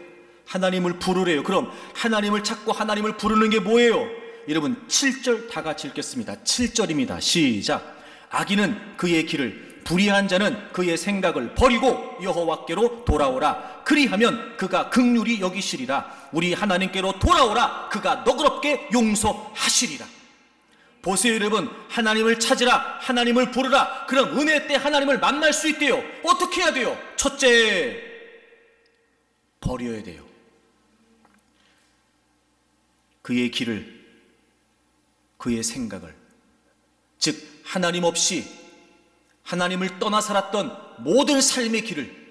하나님을 부르래요. 그럼 하나님을 찾고 하나님을 부르는 게 뭐예요? 여러분 7절 다 같이 읽겠습니다. 7절입니다. 시작. 악인은 그의 길을, 불의한 자는 그의 생각을 버리고 여호와께로 돌아오라. 그리하면 그가 긍휼히 여기시리라. 우리 하나님께로 돌아오라. 그가 너그럽게 용서하시리라. 보세요 여러분, 하나님을 찾으라, 하나님을 부르라. 그럼 은혜 때 하나님을 만날 수 있대요. 어떻게 해야 돼요? 첫째, 버려야 돼요. 그의 길을, 그의 생각을, 즉 하나님 없이 하나님을 떠나 살았던 모든 삶의 길을,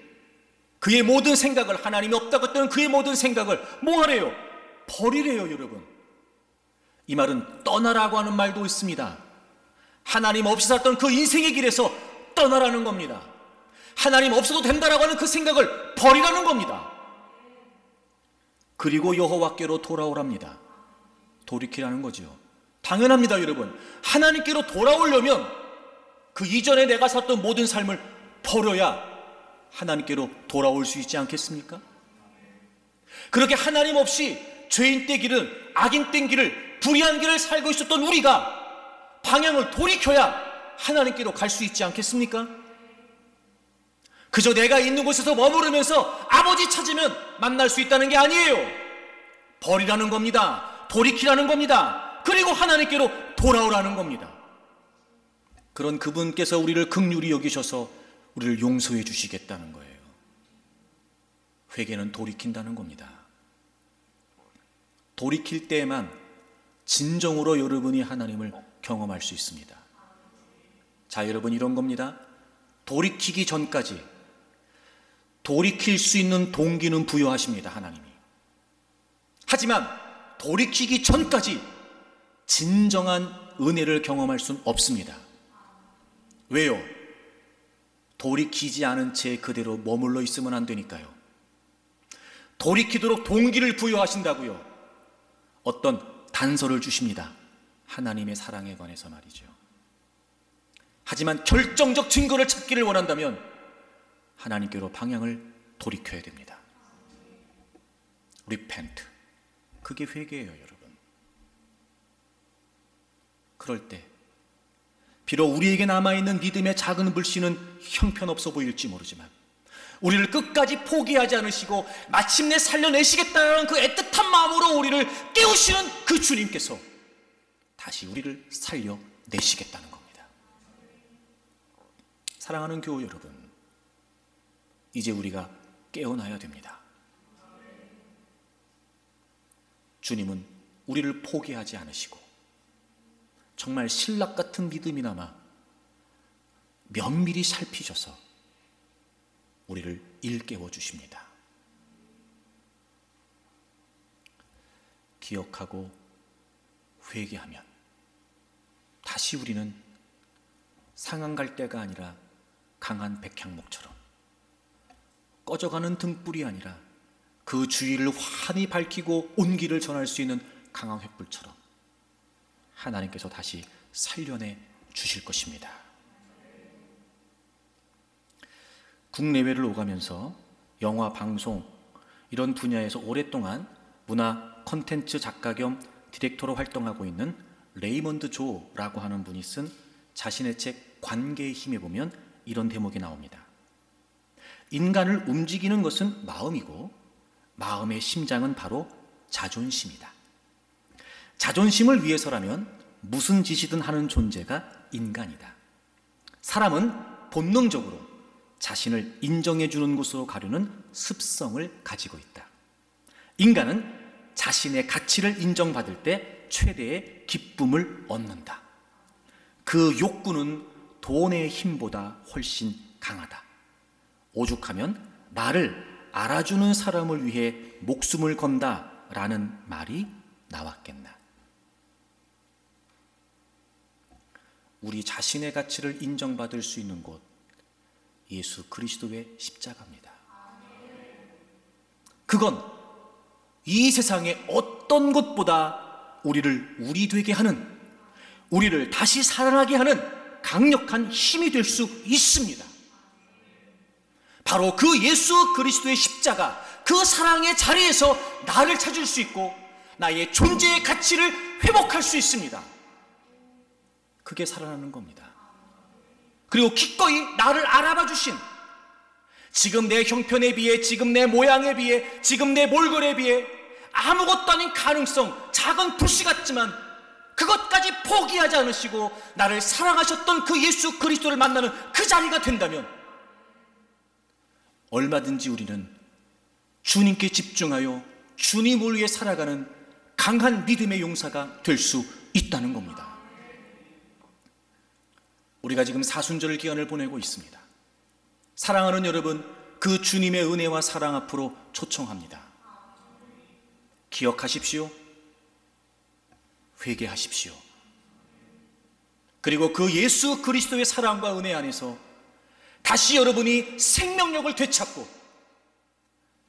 그의 모든 생각을, 하나님이 없다고 했던 그의 모든 생각을 뭐 하래요? 버리래요 여러분. 이 말은 떠나라고 하는 말도 있습니다. 하나님 없이 살았던 그 인생의 길에서 떠나라는 겁니다. 하나님 없어도 된다라고 하는 그 생각을 버리라는 겁니다. 그리고 여호와께로 돌아오랍니다. 돌이키라는 거죠. 당연합니다 여러분. 하나님께로 돌아오려면 그 이전에 내가 살았던 모든 삶을 버려야 하나님께로 돌아올 수 있지 않겠습니까? 그렇게 하나님 없이 죄인 때 길은, 악인 때 길을, 불의한 길을 살고 있었던 우리가 방향을 돌이켜야 하나님께로 갈 수 있지 않겠습니까? 그저 내가 있는 곳에서 머무르면서 아버지 찾으면 만날 수 있다는 게 아니에요. 버리라는 겁니다. 돌이키라는 겁니다. 그리고 하나님께로 돌아오라는 겁니다. 그런 그분께서 우리를 긍휼히 여기셔서 우리를 용서해 주시겠다는 거예요. 회개는 돌이킨다는 겁니다. 돌이킬 때에만 진정으로 여러분이 하나님을 경험할 수 있습니다. 자, 여러분 이런 겁니다. 돌이키기 전까지 돌이킬 수 있는 동기는 부여하십니다, 하나님이. 하지만 돌이키기 전까지 진정한 은혜를 경험할 수는 없습니다. 왜요? 돌이키지 않은 채 그대로 머물러 있으면 안 되니까요. 돌이키도록 동기를 부여하신다고요. 어떤 단서를 주십니다. 하나님의 사랑에 관해서 말이죠. 하지만 결정적 증거를 찾기를 원한다면 하나님께로 방향을 돌이켜야 됩니다. repent. 그게 회개예요, 여러분. 그럴 때 비록 우리에게 남아있는 믿음의 작은 불씨는 형편없어 보일지 모르지만 우리를 끝까지 포기하지 않으시고 마침내 살려내시겠다는 그 애틋한 마음으로 우리를 깨우시는 그 주님께서 다시 우리를 살려내시겠다는 겁니다. 사랑하는 교우 여러분, 이제 우리가 깨어나야 됩니다. 주님은 우리를 포기하지 않으시고 정말 신락 같은 믿음이 남아 면밀히 살피셔서 우리를 일깨워 주십니다. 기억하고 회개하면 다시 우리는 상한 갈대가 아니라 강한 백향목처럼, 꺼져가는 등불이 아니라 그 주위를 환히 밝히고 온기를 전할 수 있는 강한 횃불처럼 하나님께서 다시 살려내 주실 것입니다. 국내외를 오가면서 영화, 방송 이런 분야에서 오랫동안 문화 콘텐츠 작가 겸 디렉터로 활동하고 있는 레이먼드 조라고 하는 분이 쓴 자신의 책 관계의 힘에 보면 이런 대목이 나옵니다. 인간을 움직이는 것은 마음이고 마음의 심장은 바로 자존심이다. 자존심을 위해서라면 무슨 짓이든 하는 존재가 인간이다. 사람은 본능적으로 자신을 인정해 주는 곳으로 가려는 습성을 가지고 있다. 인간은 자신의 가치를 인정받을 때 최대의 기쁨을 얻는다. 그 욕구는 돈의 힘보다 훨씬 강하다. 오죽하면 나를 알아주는 사람을 위해 목숨을 건다라는 말이 나왔겠나. 우리 자신의 가치를 인정받을 수 있는 곳, 예수 그리스도의 십자가입니다. 그건 이 세상의 어떤 것보다 우리를 우리 되게 하는, 우리를 다시 살아나게 하는 강력한 힘이 될 수 있습니다. 바로 그 예수 그리스도의 십자가, 그 사랑의 자리에서 나를 찾을 수 있고 나의 존재의 가치를 회복할 수 있습니다. 그게 사랑하는 겁니다. 그리고 기꺼이 나를 알아봐 주신, 지금 내 형편에 비해, 지금 내 모양에 비해, 지금 내 몰골에 비해 아무것도 아닌 가능성, 작은 불씨 같지만 그것까지 포기하지 않으시고 나를 사랑하셨던 그 예수 그리스도를 만나는 그 자리가 된다면 얼마든지 우리는 주님께 집중하여 주님을 위해 살아가는 강한 믿음의 용사가 될 수 있다는 겁니다. 우리가 지금 사순절 기간을 보내고 있습니다. 사랑하는 여러분, 그 주님의 은혜와 사랑 앞으로 초청합니다. 기억하십시오. 회개하십시오. 그리고 그 예수 그리스도의 사랑과 은혜 안에서 다시 여러분이 생명력을 되찾고,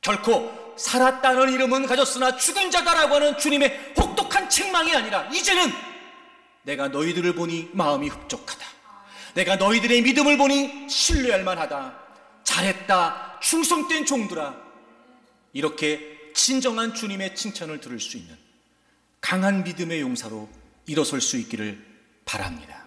결코 살았다는 이름은 가졌으나 죽은 자다라고 하는 주님의 혹독한 책망이 아니라, 이제는 내가 너희들을 보니 마음이 흡족하다, 내가 너희들의 믿음을 보니 신뢰할 만하다, 잘했다, 충성된 종들아, 이렇게 진정한 주님의 칭찬을 들을 수 있는 강한 믿음의 용사로 일어설 수 있기를 바랍니다.